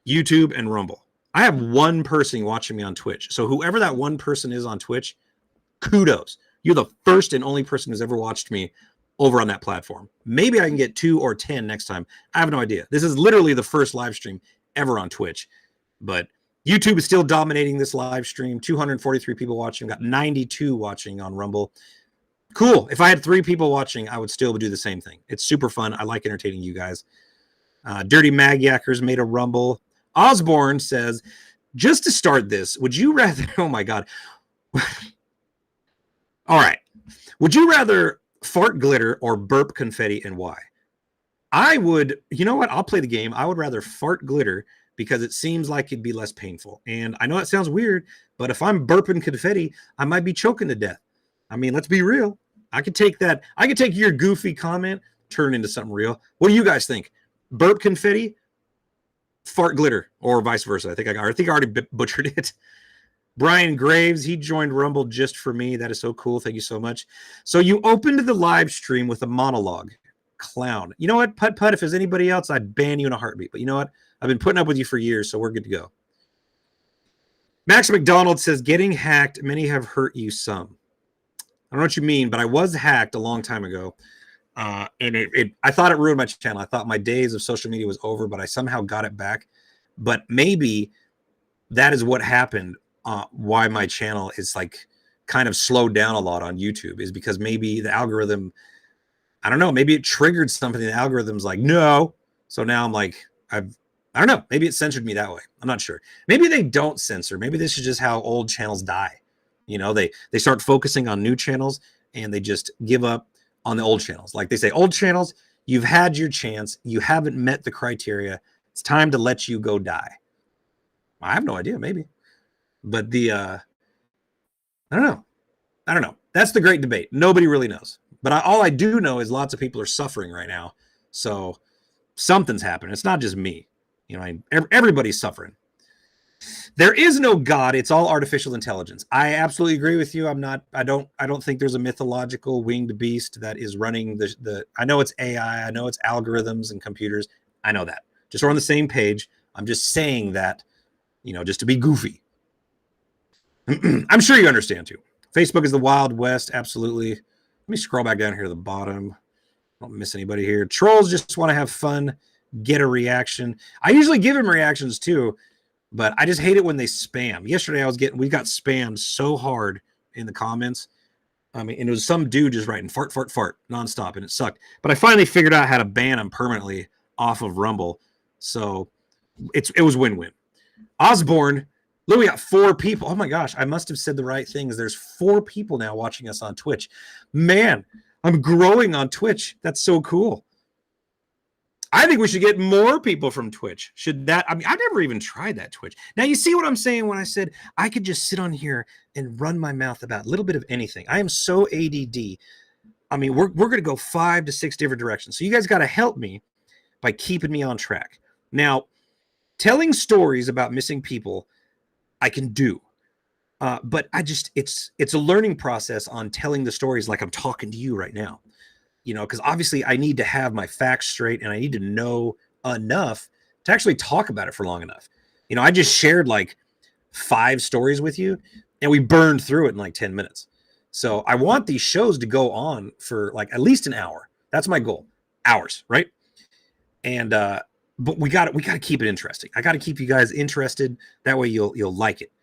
YouTube, and Rumble. I have one person watching me on Twitch. So whoever that one person is on Twitch, kudos. You're the first and only person who's ever watched me over on that platform. Maybe I can get 2 or 10 next time. I have no idea. This is literally the first live stream ever on Twitch. But YouTube is still dominating this live stream. 243 people watching. Got 92 watching on Rumble. Cool. If I had 3 people watching, I would still do the same thing. It's super fun. I like entertaining you guys. Dirty Mag Yackers made a Rumble. Osborne says, just to start this, would you rather... Oh, my God. All right. Would you rather fart glitter or burp confetti, and why? I would, you know what? I'll play the game. I would rather fart glitter because it seems like it'd be less painful. And I know it sounds weird, but if I'm burping confetti, I might be choking to death. I mean, let's be real. I could take that. I could take your goofy comment, turn it into something real. What do you guys think? Burp confetti, fart glitter, or vice versa? I think I already butchered it. Brian Graves, he joined Rumble just for me. That is so cool. Thank you so much. So you opened the live stream with a monologue. Clown. You know what, Putt, if there's anybody else, I'd ban you in a heartbeat. But you know what? I've been putting up with you for years, so we're good to go. Max McDonald says, getting hacked, many have hurt you some. I don't know what you mean, but I was hacked a long time ago. And I thought it ruined my channel. I thought my days of social media was over, but I somehow got it back. But maybe that is what happened. Why my channel is like kind of slowed down a lot on YouTube is because maybe the algorithm, I don't know, maybe it triggered something. The algorithm's like, no. So now I'm like, I don't know. Maybe it censored me that way. I'm not sure. Maybe they don't censor. Maybe this is just how old channels die. You know, they start focusing on new channels and they just give up on the old channels. Like they say, old channels, you've had your chance. You haven't met the criteria. It's time to let you go die. I have no idea. Maybe. But I don't know. That's the great debate. Nobody really knows. But all I do know is lots of people are suffering right now. So something's happening. It's not just me. You know, everybody's suffering. There is no God. It's all artificial intelligence. I absolutely agree with you. I don't think there's a mythological winged beast that is running I know it's AI. I know it's algorithms and computers. I know that. Just we're on the same page. I'm just saying that, you know, just to be goofy. I'm sure you understand too. Facebook is the Wild West. Absolutely. Let me scroll back down here to the bottom. Don't miss anybody here. Trolls just want to have fun, get a reaction. I usually give them reactions too, but I just hate it when they spam. Yesterday we got spammed so hard in the comments. I mean, and it was some dude just writing fart, fart, fart nonstop, and it sucked. But I finally figured out how to ban him permanently off of Rumble. So it was win-win. Osborne, look, we got 4 people. Oh my gosh, I must have said the right things. There's 4 people now watching us on Twitch. Man, I'm growing on Twitch. That's so cool. I think we should get more people from Twitch. I mean, I've never even tried that Twitch. Now, you see what I'm saying when I said I could just sit on here and run my mouth about a little bit of anything. I am so ADD. I mean, we're going to go 5 to 6 different directions. So you guys got to help me by keeping me on track. Now, telling stories about missing people, I can do. But it's a learning process on telling the stories like I'm talking to you right now. You know, because obviously I need to have my facts straight and I need to know enough to actually talk about it for long enough. You know, I just shared like 5 stories with you and we burned through it in like 10 minutes. So I want these shows to go on for like at least an hour. That's my goal. Hours, right? And but we got to keep it interesting. I got to keep you guys interested. That way you'll like it.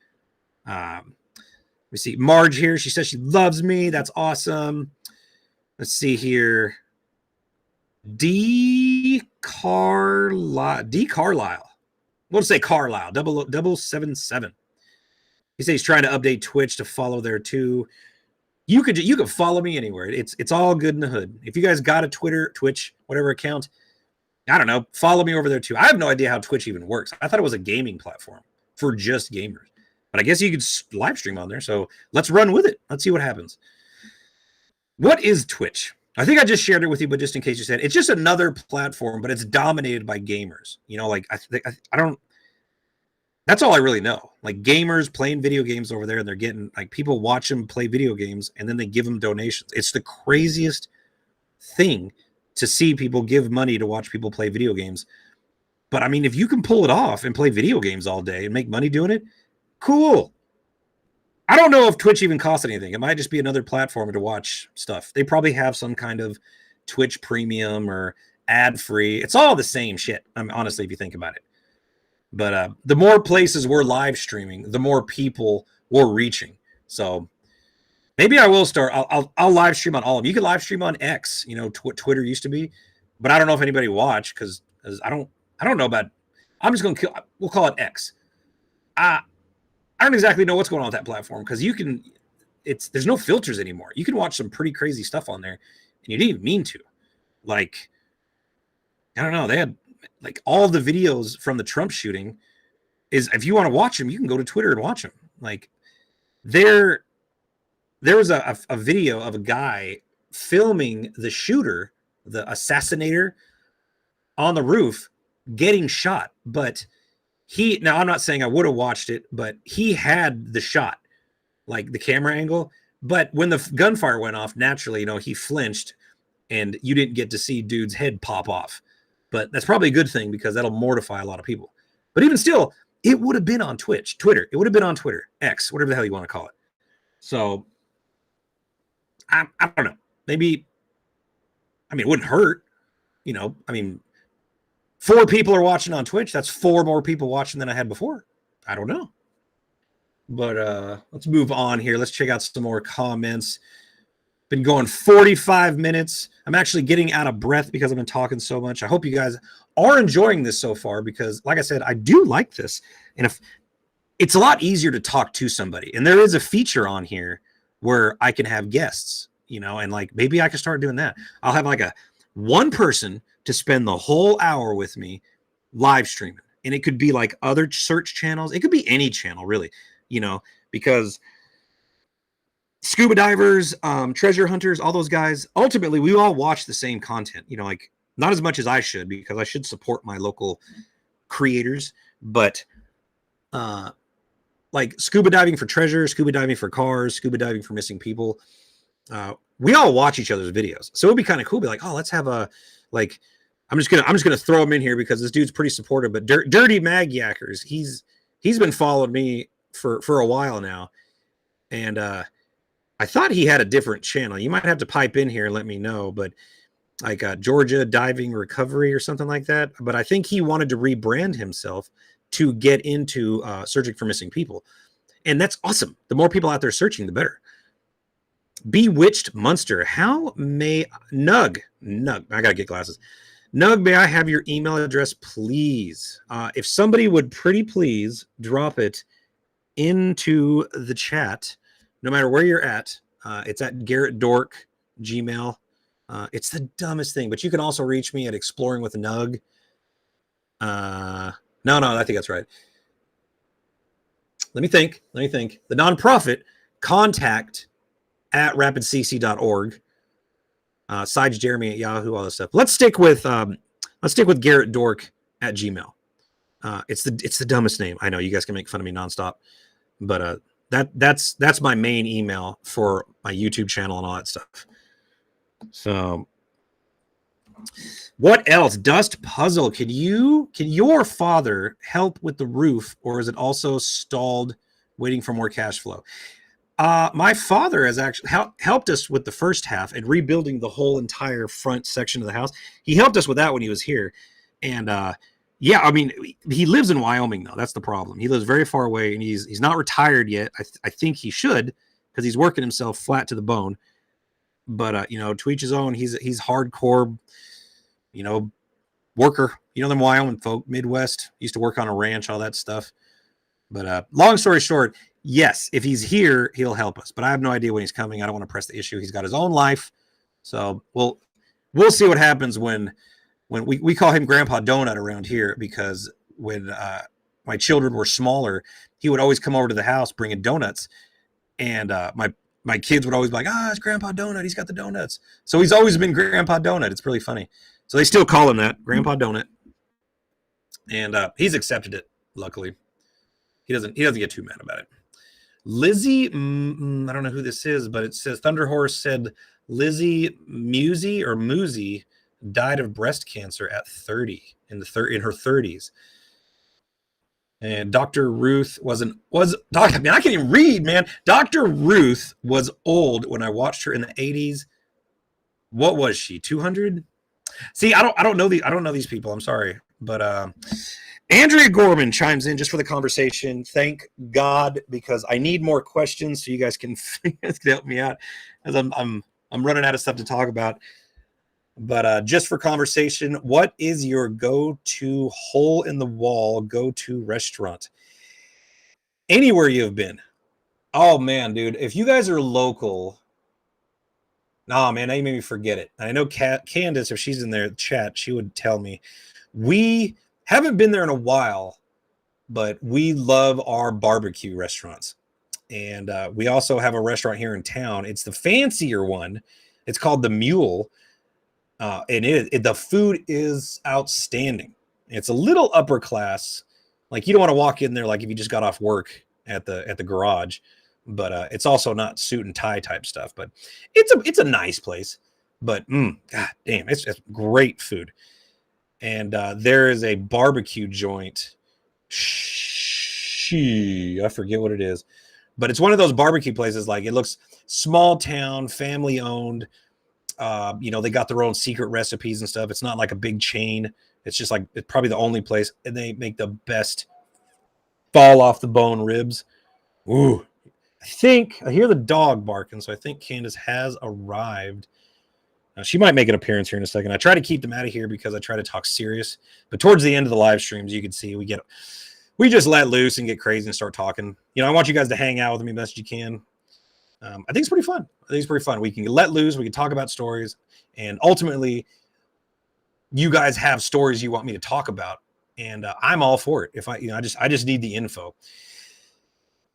We see Marge here. She says she loves me. That's awesome. Let's see here. D. Carlisle. We'll say Carlisle. 0077. He says he's trying to update Twitch to follow there too. You could follow me anywhere. It's all good in the hood. If you guys got a Twitter, Twitch, whatever account, I don't know, follow me over there too. I have no idea how Twitch even works. I thought it was a gaming platform for just gamers. But I guess you could live stream on there. So let's run with it. Let's see what happens. What is Twitch? I think I just shared it with you, but just in case you said, it's just another platform, but it's dominated by gamers. You know, like I don't. That's all I really know. Like gamers playing video games over there, and they're getting like people watch them play video games, and then they give them donations. It's the craziest thing to see people give money to watch people play video games. But I mean, if you can pull it off and play video games all day and make money doing it, cool. I don't know if Twitch even costs anything. It might just be another platform to watch stuff. They probably have some kind of Twitch premium or ad free. It's all the same shit. I mean, honestly, if you think about it. But the more places we're live streaming, the more people we're reaching. So maybe I will start. I'll live stream on all of them. You can live stream on X. You know what Twitter used to be, but I don't know if anybody watched because I don't know about. I'm just gonna kill. We'll call it X. I don't exactly know what's going on with that platform because there's no filters anymore. You can watch some pretty crazy stuff on there, and you didn't even mean to. Like, I don't know. They had like all the videos from the Trump shooting. Is if you want to watch them, you can go to Twitter and watch them. Like there was a video of a guy filming the shooter, the assassinator, on the roof getting shot. But now I'm not saying I would have watched it, but he had the shot, like the camera angle. But when the gunfire went off, naturally, he flinched, and you didn't get to see dude's head pop off. But that's probably a good thing because that'll mortify a lot of people. But even still, it would have been on Twitter. It would have been on Twitter, X, whatever the hell you want to call it. So I don't know. Maybe, it wouldn't hurt. 4 people are watching on Twitch. That's 4 more people watching than I had before. I don't know. But let's move on here. Let's check out some more comments. Been going 45 minutes. I'm actually getting out of breath because I've been talking so much. I hope you guys are enjoying this so far because, like I said, I do like this. And if it's a lot easier to talk to somebody. And there is a feature on here where I can have guests, and like maybe I can start doing that. I'll have like one person to spend the whole hour with me live streaming. And it could be like other search channels. It could be any channel, really, because scuba divers, treasure hunters, all those guys, ultimately, we all watch the same content, like not as much as I should because I should support my local creators. But like scuba diving for treasure, scuba diving for cars, scuba diving for missing people. We all watch each other's videos. So it'd be kind of cool. Be like, oh, let's have I'm just gonna throw him in here because this dude's pretty supportive. But Dirty Mag Yackers, he's been following me for a while now, and I thought he had a different channel. You might have to pipe in here and let me know. But like Georgia Diving Recovery or something like that. But I think he wanted to rebrand himself to get into searching for missing people, and that's awesome. The more people out there searching, the better. Bewitched Munster, how may Nug, I gotta get glasses. Nug, may I have your email address, please? If somebody would pretty please drop it into the chat, no matter where you're at. It's at Garrett Dork Gmail. It's the dumbest thing, but you can also reach me at Exploring with Nug. No, I think that's right. Let me think. The nonprofit, contact at rapidcc.org. Sides Jeremy at Yahoo, all this stuff. Let's stick with Garrett Dork at Gmail. It's the dumbest name. I know you guys can make fun of me nonstop, but that's my main email for my YouTube channel and all that stuff. So what else? Dust Puzzle. Can your father help with the roof, or is it also stalled waiting for more cash flow? My father has actually helped us with the first half and rebuilding the whole entire front section of the house. He helped us with that when he was here. And he lives in Wyoming though. That's the problem. He lives very far away and he's not retired yet. I think he should, because he's working himself flat to the bone. But to each his own. He's hardcore, worker. Them Wyoming folk, Midwest, used to work on a ranch, all that stuff. But long story short, yes, if he's here, he'll help us. But I have no idea when he's coming. I don't want to press the issue. He's got his own life. So we'll see what happens when we call him Grandpa Donut around here, because when my children were smaller, he would always come over to the house bringing donuts. And my kids would always be like, it's Grandpa Donut. He's got the donuts. So he's always been Grandpa Donut. It's really funny. So they still call him that, Grandpa Donut. And he's accepted it, luckily. He doesn't get too mad about it. Lizzie, I don't know who this is, but it says Thunderhorse said Lizzie Musi died of breast cancer at 30 in her 30s. And Dr. Ruth I can't even read, man. Dr. Ruth was old when I watched her in the 80s. What was she? 200? See, I don't know these people. I'm sorry, but Andrea Gorman chimes in just for the conversation. Thank God, because I need more questions so you guys can help me out, as I'm running out of stuff to talk about. But just for conversation, what is your go-to hole in the wall go-to restaurant? Anywhere you've been? Oh man, dude, if you guys are local, Oh man, now you made me forget it. I know Candace, if she's in there chat, she would tell me. We haven't been there in a while, but we love our barbecue restaurants. And we also have a restaurant here in town. It's the fancier one. It's called the Mule. And the food is outstanding. It's a little upper class. Like, you don't want to walk in there like if you just got off work at the garage, but it's also not suit and tie type stuff. But it's a nice place. But god damn, it's great food. And there is a barbecue joint. I forget what it is, but it's one of those barbecue places. Like, it looks small town, family owned. They got their own secret recipes and stuff. It's not like a big chain. It's just like, it's probably the only place, and they make the best fall off the bone ribs. Ooh, I hear the dog barking, so I think Candace has arrived. She might make an appearance here in a second. I try to keep them out of here because I try to talk serious, but towards the end of the live streams, you can see we just let loose and get crazy and start talking. I want you guys to hang out with me the best you can. I think it's pretty fun. We can let loose. We can talk about stories, and ultimately, you guys have stories you want me to talk about, and I'm all for it. If I just need the info.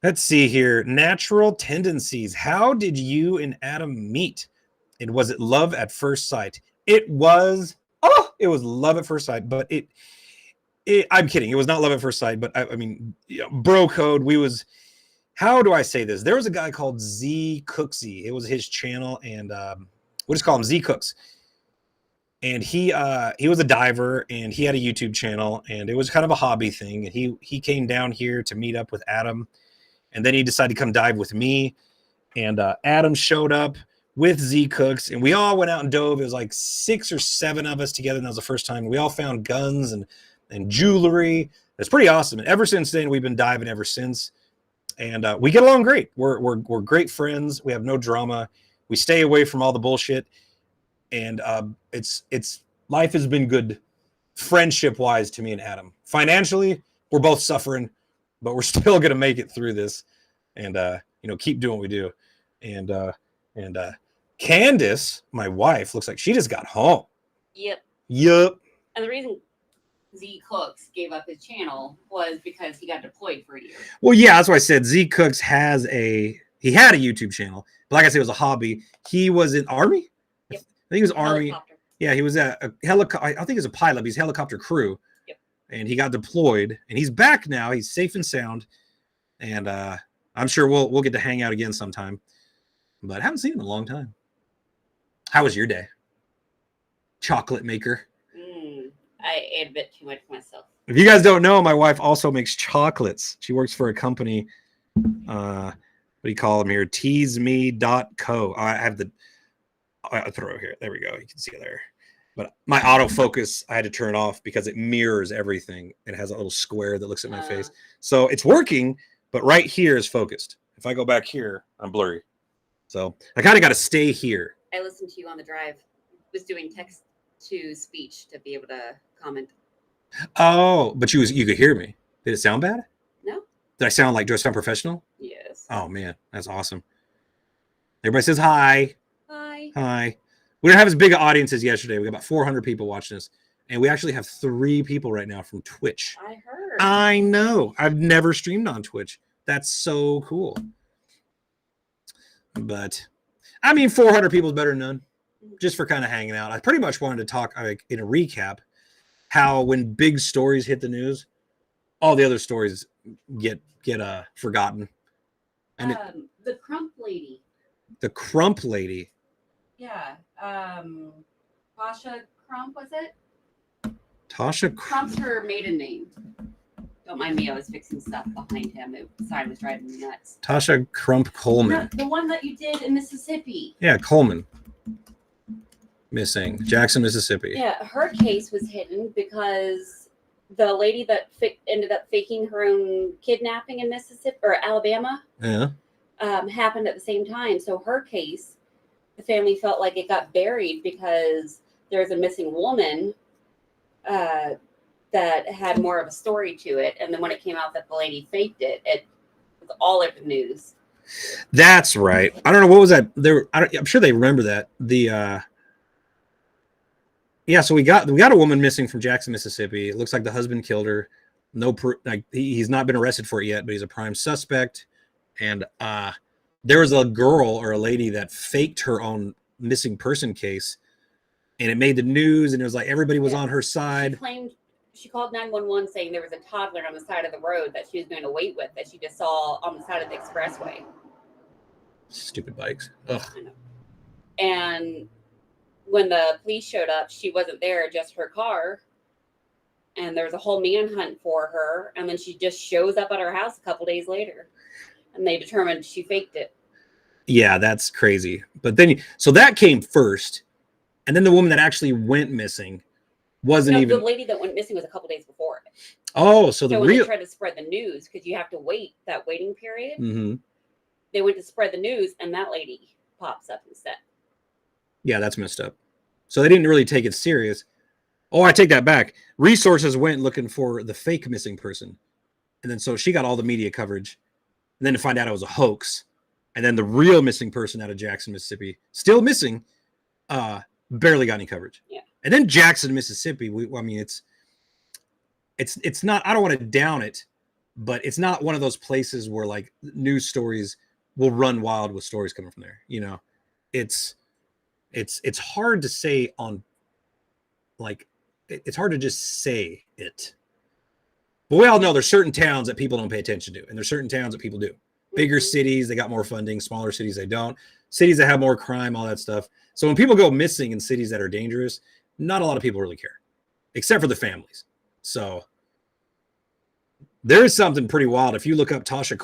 Let's see here. Natural tendencies. How did you and Adam meet? And was it love at first sight? It was love at first sight, but I'm kidding. It was not love at first sight, but I mean, bro code. How do I say this? There was a guy called Z Cooksy. It was his channel, and we'll just call him Z Cooks. And he was a diver, and he had a YouTube channel, and it was kind of a hobby thing. And he came down here to meet up with Adam, and then he decided to come dive with me. And Adam showed up with Z Cooks, and we all went out and dove. It was like 6 or 7 of us together, and that was the first time. We all found guns and jewelry. It's pretty awesome. And ever since then, we've been diving ever since. And we get along great. We're great friends. We have no drama. We stay away from all the bullshit. And it's life has been good, friendship wise, to me and Adam. Financially, we're both suffering, but we're still gonna make it through this, and keep doing what we do. And Candace, my wife, looks like she just got home. Yep. And the reason Z Cooks gave up his channel was because he got deployed for a year. Well, yeah, that's why I said Z Cooks had a YouTube channel, but like I said, it was a hobby. He was in Army. Yep. I think he was Army. Helicopter. Yeah, he was at a helicopter. I think he's a pilot. But he's helicopter crew. Yep. And he got deployed, and he's back now. He's safe and sound, and I'm sure we'll get to hang out again sometime. But I haven't seen him in a long time. How was your day? Chocolate maker. I ate a bit too much myself. If you guys don't know, my wife also makes chocolates. She works for a company. What do you call them here? teaseme.co. I'll throw it here. There we go. You can see it there. But my autofocus, I had to turn off because it mirrors everything. It has a little square that looks at my face. So it's working, but right here is focused. If I go back here, I'm blurry. So I kind of got to stay here. I listened to you on the drive. Was doing text to speech to be able to comment. Oh, but you could hear me. Did it sound bad? No. Do I sound professional? Yes. Oh man, that's awesome. Everybody says hi. Hi. We didn't have as big an audience as yesterday. We got about 400 people watching us, and we actually have 3 people right now from Twitch. I heard. I know. I've never streamed on Twitch. That's so cool. But I mean, 400 people is better than none. Just for kind of hanging out. I pretty much wanted to talk in a recap how when big stories hit the news, all the other stories get forgotten. And the Crump lady. The Crump lady. Yeah. Tasha Crump, was it? Tasha Crump's her maiden name. Don't mind me, I was fixing stuff behind him. The sign was driving me nuts. Tasha Crump Coleman. No, the one that you did in Mississippi. Yeah, Coleman. Missing. Jackson, Mississippi. Yeah, her case was hidden because the lady that ended up faking her own kidnapping in Mississippi or Alabama happened at the same time. So her case, the family felt like it got buried because there's a missing woman that had more of a story to it. And then when it came out that the lady faked it, it was all over the news. That's right. I don't know what was that. I'm sure they remember that. Yeah, so we got a woman missing from Jackson, Mississippi. It looks like the husband killed her. No, like he's not been arrested for it yet, but he's a prime suspect. And there was a girl or a lady that faked her own missing person case, and it made the news, and it was like everybody was on her side. She called 911 saying there was a toddler on the side of the road that she was going to wait with that she just saw on the side of the expressway. Stupid bikes. Ugh. I know. And when the police showed up, she wasn't there, just her car. And there was a whole manhunt for her. And then she just shows up at her house a couple days later. And they determined she faked it. Yeah, that's crazy. But then, so that came first. And then the woman that actually went missing wasn't even. The lady that went missing was a couple days before it. Oh, so when they tried to spread the news, because you have to wait that waiting period. Mm-hmm. They went to spread the news, and that lady pops up instead. Yeah, that's messed up. So they didn't really take it serious. Oh, I take that back. Resources went looking for the fake missing person. And then so she got all the media coverage. And then to find out it was a hoax. And then the real missing person out of Jackson, Mississippi, still missing, barely got any coverage. Yeah. And then Jackson, Mississippi, it's not, I don't want to down it, but it's not one of those places where like news stories will run wild with stories coming from there. You know, it's hard to say on, like, it's hard to just say it. But we all know there's certain towns that people don't pay attention to, and there's certain towns that people do. Bigger cities, they got more funding. Smaller cities, they don't. Cities that have more crime, all that stuff. So when people go missing in cities that are dangerous, not a lot of people really care, except for the families. So there is something pretty wild. If you look up Tasha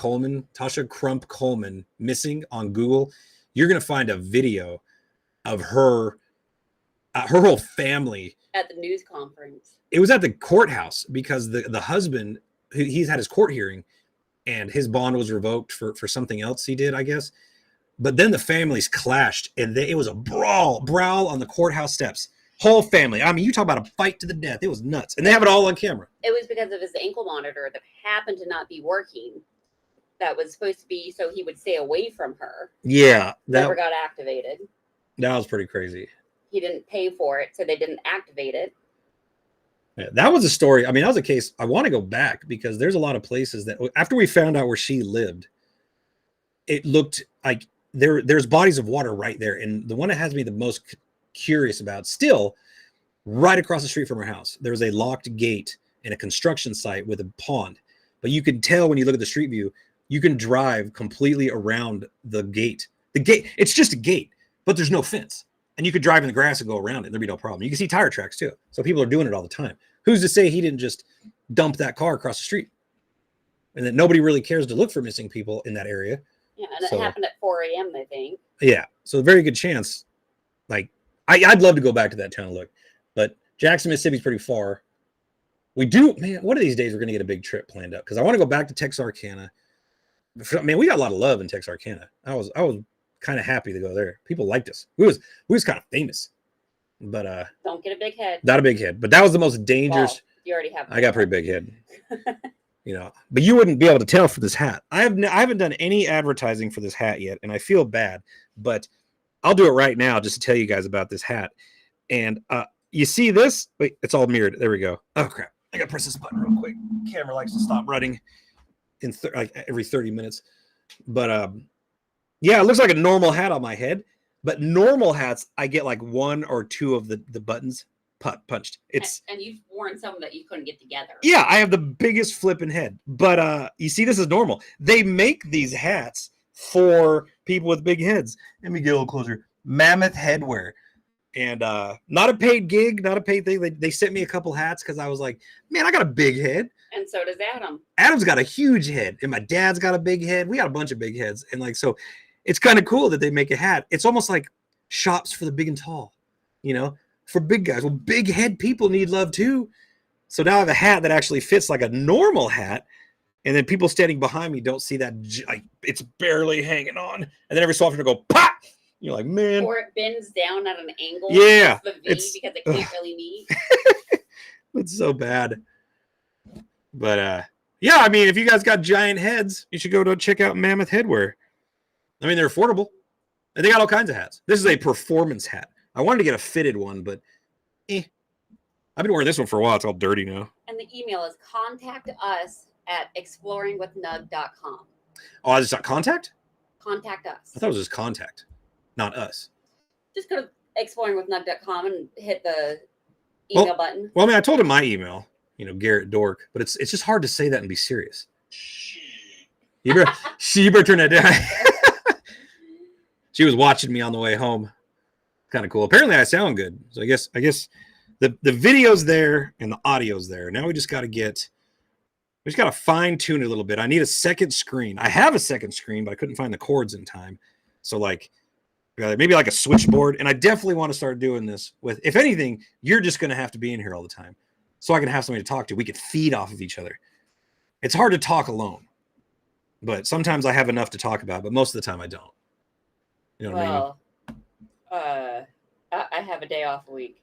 Crump Coleman missing on Google, you're going to find a video of her whole family at the news conference. It was at the courthouse because the husband, he's had his court hearing and his bond was revoked for something else he did, I guess. But then the families clashed and it was a brawl on the courthouse steps. Whole family. I mean, you talk about a fight to the death. It was nuts. And they have it all on camera. It was because of his ankle monitor that happened to not be working. That was supposed to be so he would stay away from her. Yeah. Never got activated. That was pretty crazy. He didn't pay for it, so they didn't activate it. Yeah, that was a story. I mean, that was a case. I want to go back because there's a lot of places that after we found out where she lived, it looked like there's bodies of water right there. And the one that has me the most curious about still right across the street from her house, there was a locked gate in a construction site with a pond. But you could tell when you look at the street view, you can drive completely around the gate. The gate, it's just a gate, but there's no fence. And you could drive in the grass and go around it. There'd be no problem. You can see tire tracks too. So people are doing it all the time. Who's to say he didn't just dump that car across the street? And that nobody really cares to look for missing people in that area. Yeah, and it happened at 4 a.m., I think. Yeah. So a very good chance. Like, I'd love to go back to that town and look. But Jackson, Mississippi is pretty far. We do, man, one of these days we're going to get a big trip planned up. Because I want to go back to Texarkana. Man, we got a lot of love in Texarkana. I was kind of happy to go there. People liked us. We was kind of famous. But don't get a big head. Not a big head. But that was the most dangerous. Well, you already have. I got a pretty big head. You know, but you wouldn't be able to tell for this hat. I haven't done any advertising for this hat yet, and I feel bad, but I'll do it right now just to tell you guys about this hat. And you see this? Wait, it's all mirrored. There we go. Oh crap! I gotta press this button real quick. Camera likes to stop running in like every 30 minutes. But yeah, it looks like a normal hat on my head. But normal hats, I get like one or two of the buttons punched. And you've worn some that you couldn't get together. Yeah, I have the biggest flipping head. But you see, this is normal. They make these hats for people with big heads. Let me get a little closer. Mammoth Headwear. And not a paid gig, not a paid thing. They sent me a couple hats because I was like, man, I got a big head. And so does Adam. Adam's got a huge head. And my dad's got a big head. We got a bunch of big heads. And like, so it's kind of cool that they make a hat. It's almost like shops for the big and tall, you know, for big guys. Well, big head people need love too. So now I have a hat that actually fits like a normal hat. And then people standing behind me don't see that. Like, it's barely hanging on. And then every so often it'll go pop. You're like, man. Or it bends down at an angle. Yeah. The V because it can't really meet. It's so bad. But yeah, I mean, if you guys got giant heads, you should go to check out Mammoth Headwear. I mean, they're affordable. And they got all kinds of hats. This is a performance hat. I wanted to get a fitted one, but I've been wearing this one for a while. It's all dirty now. And the email is contact us at exploringwithnug.com. Oh, it's not contact? Contact us. I thought it was just contact, not us. Just go to exploringwithnug.com and hit the email button. Well, I mean, I told him my email, Garrett Dork, but it's just hard to say that and be serious. You better turn that down. She was watching me on the way home. Kind of cool. Apparently I sound good. So I guess the video's there and the audio's there. Now we just got to fine tune it a little bit. I need a second screen. I have a second screen, but I couldn't find the cords in time. So maybe like a switchboard. And I definitely want to start doing this with, if anything, you're just going to have to be in here all the time. So I can have somebody to talk to. We could feed off of each other. It's hard to talk alone, but sometimes I have enough to talk about, but most of the time I don't. You know what I mean? I have a day off a week.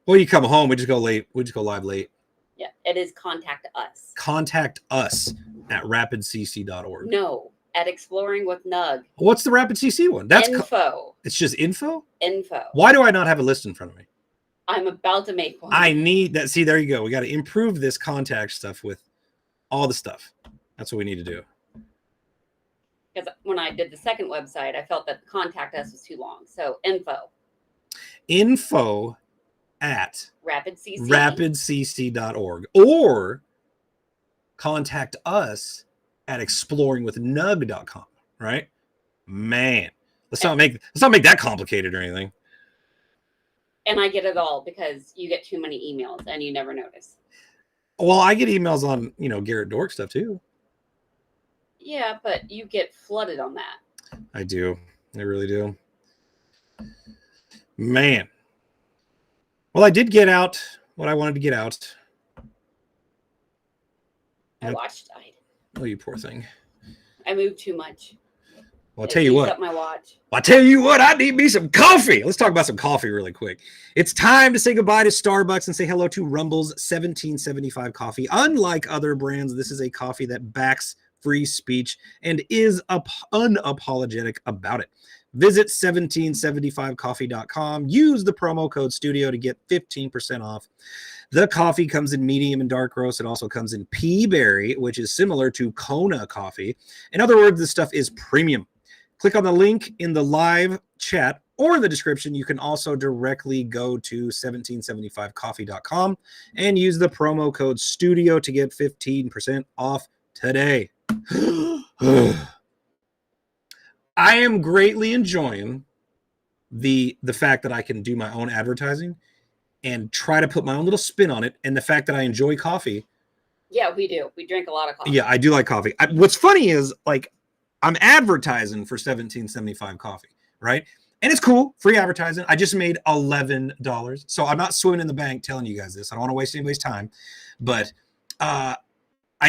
Well, you come home, we just go late. We just go live late. Yeah, it is contact us. Contact us at rapidcc.org. No, at Exploring with Nug. What's the Rapid CC one? That's info. It's just info? Info. Why do I not have a list in front of me? I'm about to make one. I need that. See, there you go. We got to improve this contact stuff with all the stuff. That's what we need to do. Because when I did the second website, I felt that contact us was too long. So info at rapidcc.org or contact us at exploringwithnug.com. Right? Man, let's not make that complicated or anything. And I get it all because you get too many emails and you never notice. Well, I get emails on Garrett Dork stuff too. Yeah, but you get flooded on that. I do. I really do. Man. Well, I did get out what I wanted to get out. My watch died. Oh, you poor thing. I moved too much. Well, I'll tell you what. Up my watch. Well, I'll tell you what. I need me some coffee. Let's talk about some coffee really quick. It's time to say goodbye to Starbucks and say hello to Rumble's 1775 coffee. Unlike other brands, this is a coffee that backs free speech and is unapologetic about it. Visit 1775coffee.com. Use the promo code STUDIO to get 15% off. The coffee comes in medium and dark roast. It also comes in pea berry, which is similar to Kona coffee. In other words, this stuff is premium. Click on the link in the live chat or in the description. You can also directly go to 1775coffee.com and use the promo code STUDIO to get 15% off today. I am greatly enjoying the fact that I can do my own advertising and try to put my own little spin on it, and the fact that I enjoy coffee. Yeah, we do. We drink a lot of coffee. Yeah, I do like coffee. What's funny is I'm advertising for 1775 coffee, right? And it's cool, free advertising. I just made $11, so I'm not swimming in the bank telling you guys this. I don't want to waste anybody's time, but I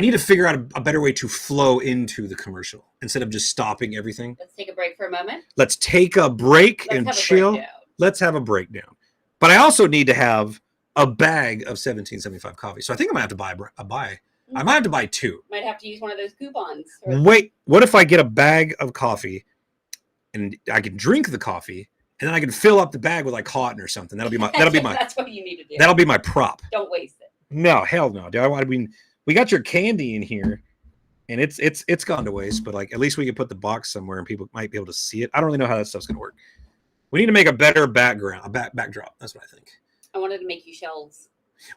need to figure out a better way to flow into the commercial instead of just stopping everything. Let's take a break for a moment. Let's take a break and chill. Let's have a breakdown. But I also need to have a bag of 1775 coffee. So I think I might have to buy. I might have to buy two. Might have to use one of those coupons. Wait, what if I get a bag of coffee and I can drink the coffee and then I can fill up the bag with cotton or something? That'll be my. That's what you need to do. That'll be my prop. Don't waste it. No, hell no. I mean, we got your candy in here, and it's gone to waste. But at least we can put the box somewhere, and people might be able to see it. I don't really know how that stuff's gonna work. We need to make a better backdrop. That's what I think. I wanted to make you shelves.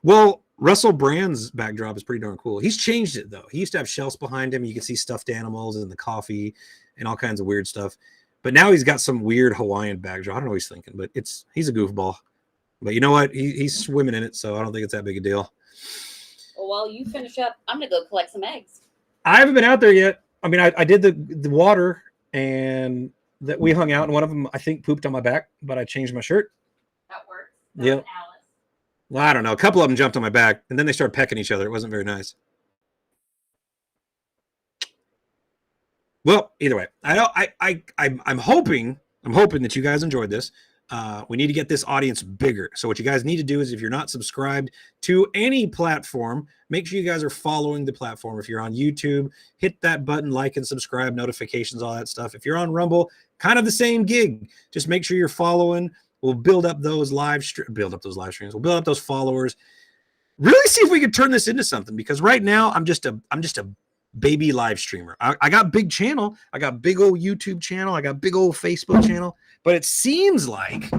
Well, Russell Brand's backdrop is pretty darn cool. He's changed it though. He used to have shelves behind him. You can see stuffed animals and the coffee and all kinds of weird stuff. But now he's got some weird Hawaiian backdrop. I don't know what he's thinking, but he's a goofball. But you know what? He's swimming in it, so I don't think it's that big a deal. Well, while you finish up, I'm gonna go collect some eggs. I haven't been out there yet. I mean, I did the water, and that we hung out, and one of them I think pooped on my back, but I changed my shirt. That works. Yeah. Alice. Well, I don't know. A couple of them jumped on my back, and then they started pecking each other. It wasn't very nice. Well, either way, I'm hoping that you guys enjoyed this. We need to get this audience bigger. So what you guys need to do is, if you're not subscribed to any platform, make sure you guys are following the platform. If you're on YouTube, hit that button, like and subscribe, notifications, all that stuff. If you're on Rumble, kind of the same gig. Just make sure you're following. We'll build up those live streams. We'll build up those followers. Really see if we could turn this into something, because right now I'm just a baby live streamer. I got big channel. I got big old YouTube channel. I got big old Facebook channel, but it seems like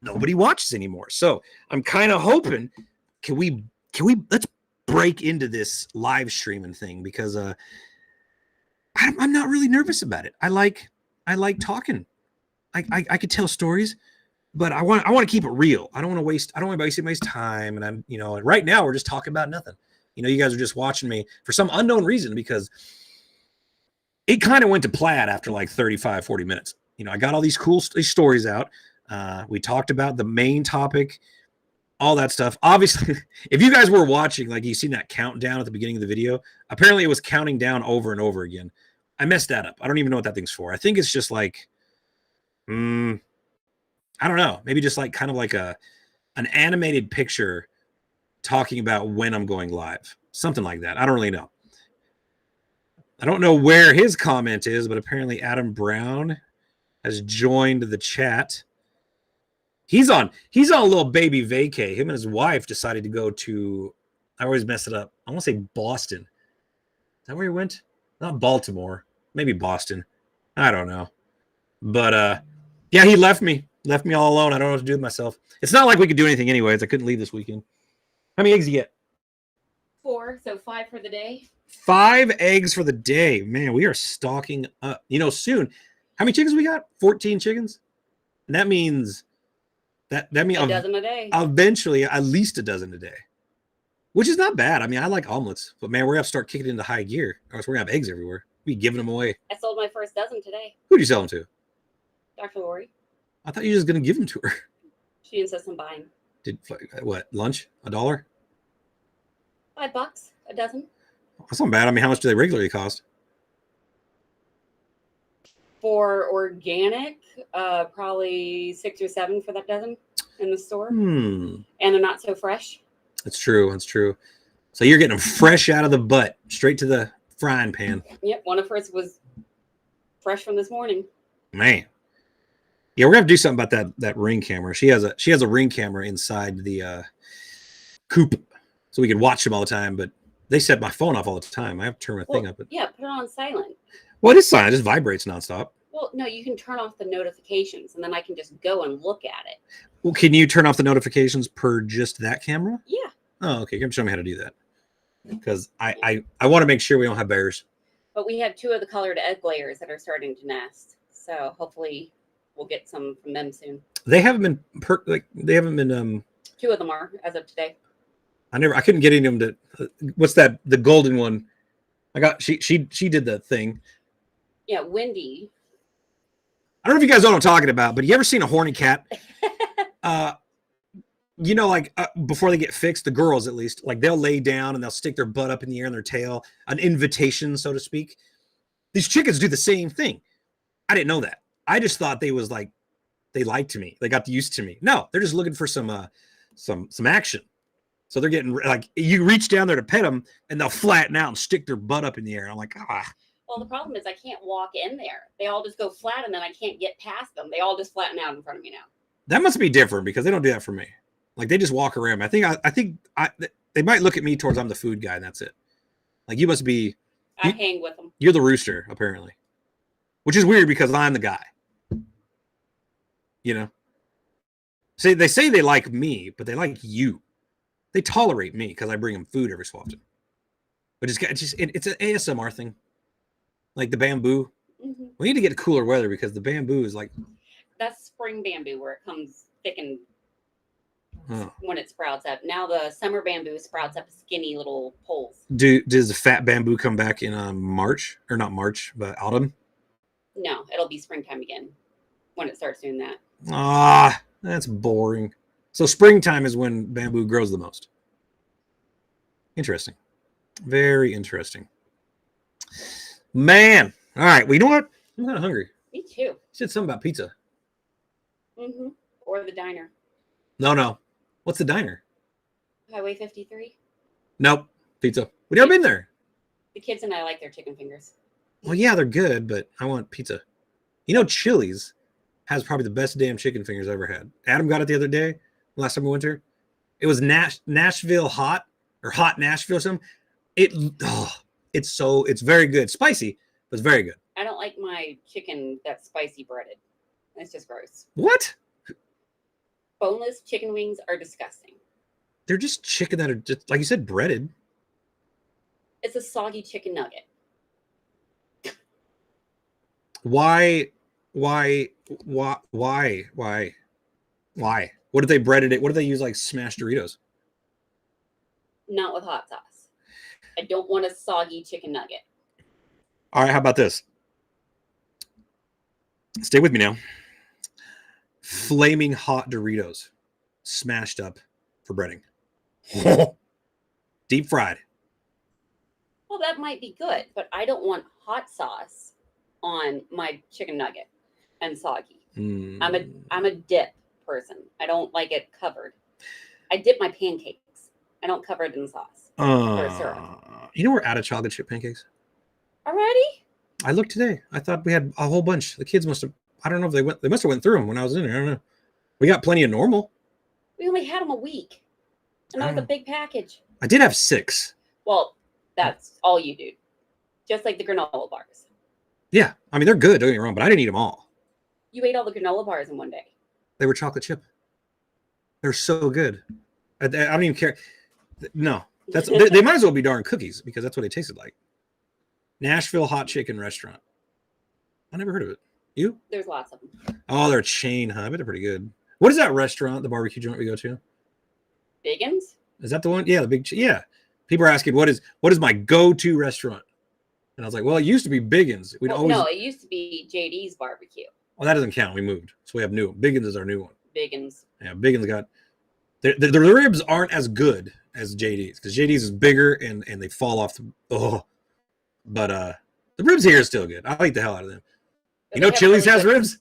nobody watches anymore. So I'm kind of hoping, can we let's break into this live streaming thing, because I'm not really nervous about it. I like talking. I could tell stories, but I want to keep it real. I don't want to waste anybody's time. And I'm, and right now we're just talking about nothing. You guys are just watching me for some unknown reason, because it kind of went to plaid after like 35, 40 minutes. I got all these cool stories out. We talked about the main topic, all that stuff. Obviously, if you guys were watching, like, you seen that countdown at the beginning of the video, apparently it was counting down over and over again. I messed that up. I don't even know what that thing's for. I think it's just like, I don't know, maybe just like kind of like an animated picture talking about when I'm going live, something like that. I don't really know. I don't know where his comment is, but apparently Adam Brown has joined the chat. He's on a little baby vacay. Him and his wife decided to go to, I always mess it up, I want to say Boston. Is that where he went? Not Baltimore, maybe Boston. I don't know. But yeah, he left me all alone. I don't know what to do with myself. It's not like we could do anything anyways. I couldn't leave this weekend. How many eggs do you get? 4, so 5 for the day. 5 eggs for the day. Man, we are stocking up. Soon. How many chickens we got? 14 chickens. And that means a dozen a day. Eventually, at least a dozen a day, which is not bad. I mean, I like omelets, but man, we're gonna have to start kicking it into high gear, or else we're gonna have eggs everywhere. We'll be giving them away. I sold my first dozen today. Who'd you sell them to? Dr. Lori. I thought you were just gonna give them to her. She insists on buying. Did what? Lunch? $1? $5 a dozen. That's not bad. I mean, how much do they regularly cost? For organic, probably 6 or 7 for that dozen in the store. And they're not so fresh. That's true. So you're getting them fresh out of the butt, straight to the frying pan. Yep, one of hers was fresh from this morning. Man. Yeah, we're gonna have to do something about that Ring camera. She has a Ring camera inside the coop, so we can watch them all the time. But they set my phone off all the time. I have to turn my thing up. Yeah, put it on silent. Well, it is silent. It just vibrates nonstop. Well, no, you can turn off the notifications, and then I can just go and look at it. Well, can you turn off the notifications per just that camera? Yeah. Oh, okay. Show me how to do that, because I want to make sure we don't have bears. But we have 2 of the colored egg layers that are starting to nest, so hopefully we'll get some from them soon. They haven't been 2 of them are as of today. I couldn't get any of them to. What's that? The golden one. I got. She did the thing. Yeah, Wendy. I don't know if you guys know what I'm talking about, but you ever seen a horny cat? Before they get fixed, the girls at least, like, they'll lay down and they'll stick their butt up in the air and their tail, an invitation, so to speak. These chickens do the same thing. I didn't know that. I just thought they liked me. They got used to me. No, they're just looking for some action. So they're getting, like, you reach down there to pet them and they'll flatten out and stick their butt up in the air. And I'm like, ah. Well, the problem is I can't walk in there. They all just go flat, and then I can't get past them. They all just flatten out in front of me now. That must be different, because they don't do that for me. Like, they just walk around. I think they might look at me towards I'm the food guy, and that's it. Like, you must be. I hang with them. You're the rooster, apparently, which is weird because I'm the guy. See, they say they like me, but they like you. They tolerate me because I bring them food every so often. But it's an ASMR thing. Like the bamboo. Mm-hmm. We need to get cooler weather, because the bamboo is like. That's spring bamboo, where it comes thick and when it sprouts up. Now the summer bamboo sprouts up skinny little poles. Does the fat bamboo come back in March, or not March, but autumn? No, it'll be springtime again when it starts doing that. Ah, that's boring. So springtime is when bamboo grows the most. Interesting. Very interesting. Man. All right. Well, you know what? I'm kind of hungry. Me too. Said something about pizza. Mm-hmm. Or the diner. No. What's the diner? Highway 53. Nope. Pizza. We never been there. The kids and I like their chicken fingers. Well, yeah, they're good, but I want pizza. You know, Chili's has probably the best damn chicken fingers I ever had. Adam got it the other day, last time we went there. It was Nashville hot or hot Nashville or something. It's very good. Spicy, but it's very good. I don't like my chicken that's spicy breaded. It's just gross. What? Boneless chicken wings are disgusting. They're just chicken that are just, like you said, breaded. It's a soggy chicken nugget. Why? What did they breaded it? What did they use, like smashed Doritos? Not with hot sauce. I don't want a soggy chicken nugget. All right, how about this? Stay with me now. Flaming hot Doritos, smashed up for breading. Deep fried. Well, that might be good, but I don't want hot sauce on my chicken nugget and soggy. I'm a dip person. I don't like it covered. I dip my pancakes. I don't cover it in sauce or syrup. You know we're out of chocolate chip pancakes Already? I looked today. I thought we had a whole bunch. The kids must have. I don't know if they must have went through them when I was in there. I don't know. We got plenty of normal. We only had them a week, and that was a big package. I did have 6. Well, that's all you do, just like the granola bars. Yeah, I mean they're good. Don't get me wrong, but I didn't eat them all. You ate all the granola bars in one day. They were chocolate chip. They're so good. I don't even care. No, they might as well be darn cookies because that's what they tasted like. Nashville Hot Chicken Restaurant. I never heard of it. You? There's lots of them. Oh, they're a chain, huh? I bet they're pretty good. What is that restaurant, the barbecue joint we go to? Biggins? Is that the one? Yeah, the big. Yeah. People are asking, what is my go-to restaurant? And I was like, well, it used to be Biggins. No, it used to be JD's barbecue. Well, that doesn't count. We moved, so we have new. Biggins is our new one. Biggins. Yeah, Biggins got. The ribs aren't as good as JD's because JD's is bigger and they fall off. But the ribs here is still good. I like the hell out of them. But you know, Chili's really has ribs.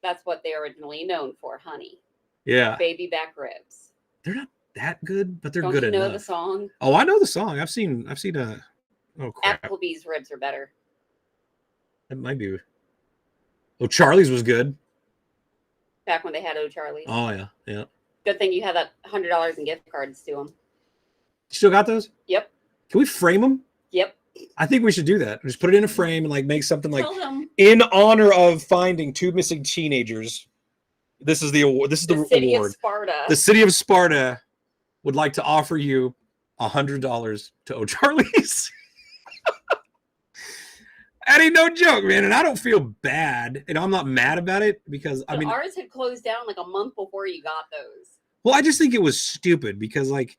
That's what they're originally known for, honey. Yeah. Baby back ribs. They're not that good, but they're Don't good you know enough. the song? Oh, I know the song. I've seen oh crap. Applebee's ribs are better. It might be. Oh, Charlie's was good. Back when they had O'Charlie's. Oh yeah. Good thing you had that $100 in gift cards to them. Still got those? Yep. Can we frame them? Yep. I think we should do that. Just put it in a frame and like make something like Tell them. in honor of finding 2 missing teenagers. This is the award. This is the city award. Of Sparta. The city of Sparta would like to offer you $100 to O'Charlie's. That ain't no joke, man. And I don't feel bad. I'm not mad about it because but ours had closed down like a month before you got those. Well, I just think it was stupid because like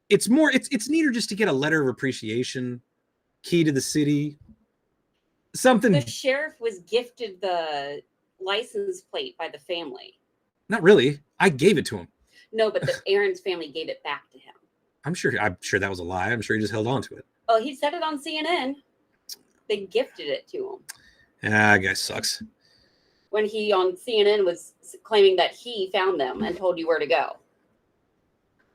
it's neater just to get a letter of appreciation, key to the city, something. The sheriff was gifted the license plate by the family. Not really. I gave it to him. No, but Aaron's family gave it back to him. I'm sure that was a lie. I'm sure he just held on to it. Oh, he said it on CNN. They gifted it to him. Ah, that guy sucks. When he on CNN was claiming that he found them and told you where to go.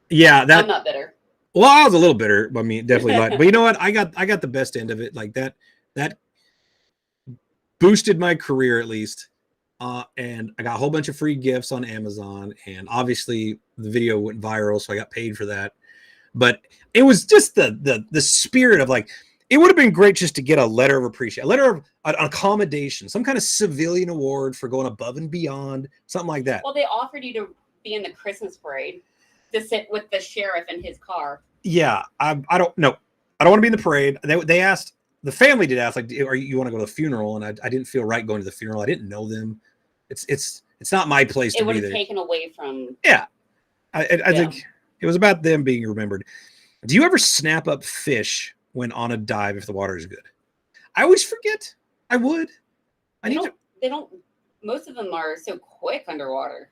Yeah, I'm not bitter. Well, I was a little bitter. I mean, definitely lied. But you know what? I got the best end of it. Like that boosted my career at least. And I got a whole bunch of free gifts on Amazon. And obviously the video went viral, so I got paid for that. But it was just the spirit of like, it would have been great just to get a letter of appreciation, a letter of an accommodation, some kind of civilian award for going above and beyond, something like that. Well, they offered you to be in the Christmas parade to sit with the sheriff in his car. Yeah, I don't know. I don't want to be in the parade. They asked, the family did ask, like, you want to go to the funeral? And I didn't feel right going to the funeral. I didn't know them. It's not my place to be there. It would have taken away from. Yeah, I think it was about them being remembered. Do you ever snap up fish when on a dive if the water is good? I always forget. I would. They don't. Most of them are so quick underwater.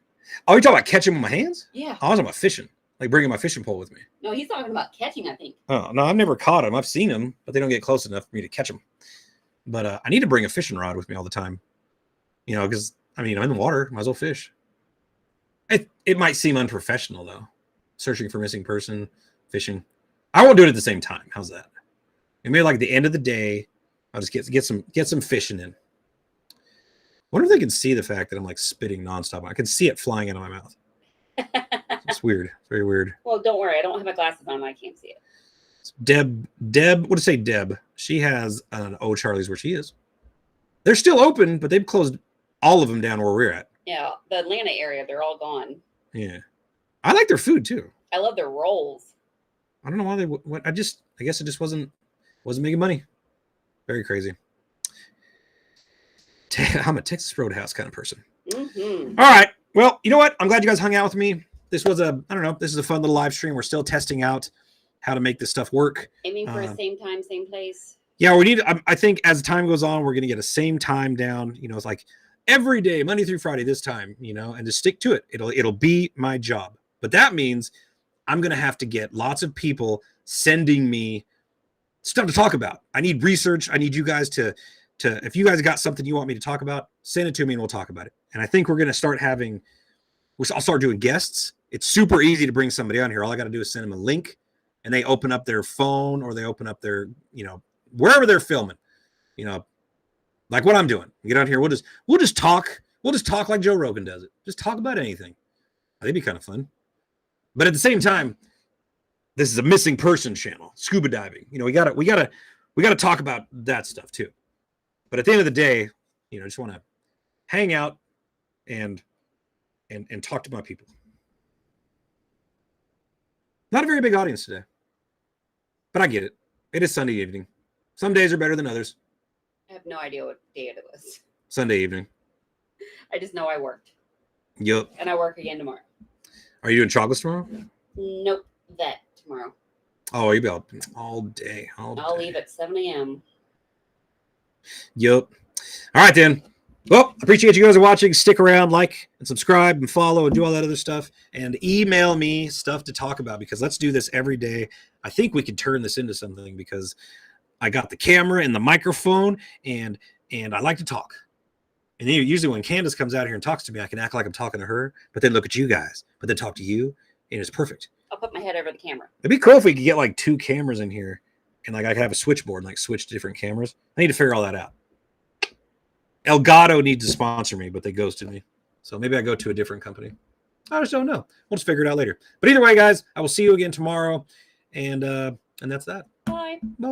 Oh, you talking about catching with my hands? Yeah. I was talking about fishing, like bringing my fishing pole with me. No, he's talking about catching, I think. Oh, no, I've never caught them. I've seen them, but they don't get close enough for me to catch them. But I need to bring a fishing rod with me all the time, because I mean, I'm in the water. Might as well fish. It might seem unprofessional, though. Searching for missing person, fishing. I won't do it at the same time. How's that? Maybe like the end of the day, I'll just get some fishing in. Wonder if they can see the fact that I'm like spitting nonstop. I can see it flying out of my mouth. It's weird. Very weird. Well, don't worry. I don't have my glasses on. I can't see it. Deb, what to say, Deb? She has an Oh Charlie's where she is. They're still open, but they've closed all of them down where we're at. Yeah, the Atlanta area, they're all gone. Yeah. I like their food too. I love their rolls. I don't know why they went. I guess it just wasn't making money. Very crazy. I'm a Texas Roadhouse kind of person. Mm-hmm. All right. Well, you know what? I'm glad you guys hung out with me. This was I don't know. This is a fun little live stream. We're still testing out how to make this stuff work. Aiming for a same time, same place. Yeah, we need. I think as time goes on, we're going to get a same time down. You know, it's like every day, Monday through Friday, this time. You know, and just stick to it. It'll be my job. But that means I'm going to have to get lots of people sending me stuff to talk about. I need research. I need you guys to if you guys got something you want me to talk about, send it to me and we'll talk about it. And I think we're going to start I'll start doing guests. It's super easy to bring somebody on here. All I got to do is send them a link and they open up their phone or they open up their, wherever they're filming, like what I'm doing. Get on here. We'll just talk. We'll just talk like Joe Rogan does it. Just talk about anything. That'd be kind of fun. But at the same time, this is a missing person channel, scuba diving. We gotta talk about that stuff too. But at the end of the day, I just want to hang out and talk to my people. Not a very big audience today, but I get it. It is Sunday evening. Some days are better than others. I have no idea what day it was. Sunday evening. I just know I worked. Yup. And I work again tomorrow. Are you doing chocolates tomorrow? Nope. That tomorrow. Oh, you'll be out all day. I'll leave at 7 a.m. Yup. All right, then. Well, appreciate you guys watching. Stick around, like and subscribe and follow and do all that other stuff. And email me stuff to talk about because let's do this every day. I think we can turn this into something because I got the camera and the microphone and I like to talk. And then usually when Candace comes out here and talks to me, I can act like I'm talking to her, but then look at you guys, but then talk to you, and it's perfect. I'll put my head over the camera. It'd be cool if we could get like 2 cameras in here and like I could have a switchboard and like switch to different cameras. I need to figure all that out. Elgato needs to sponsor me, but they ghosted me. So maybe I go to a different company. I just don't know. We'll just figure it out later. But either way, guys, I will see you again tomorrow. And that's that. Bye. Bye.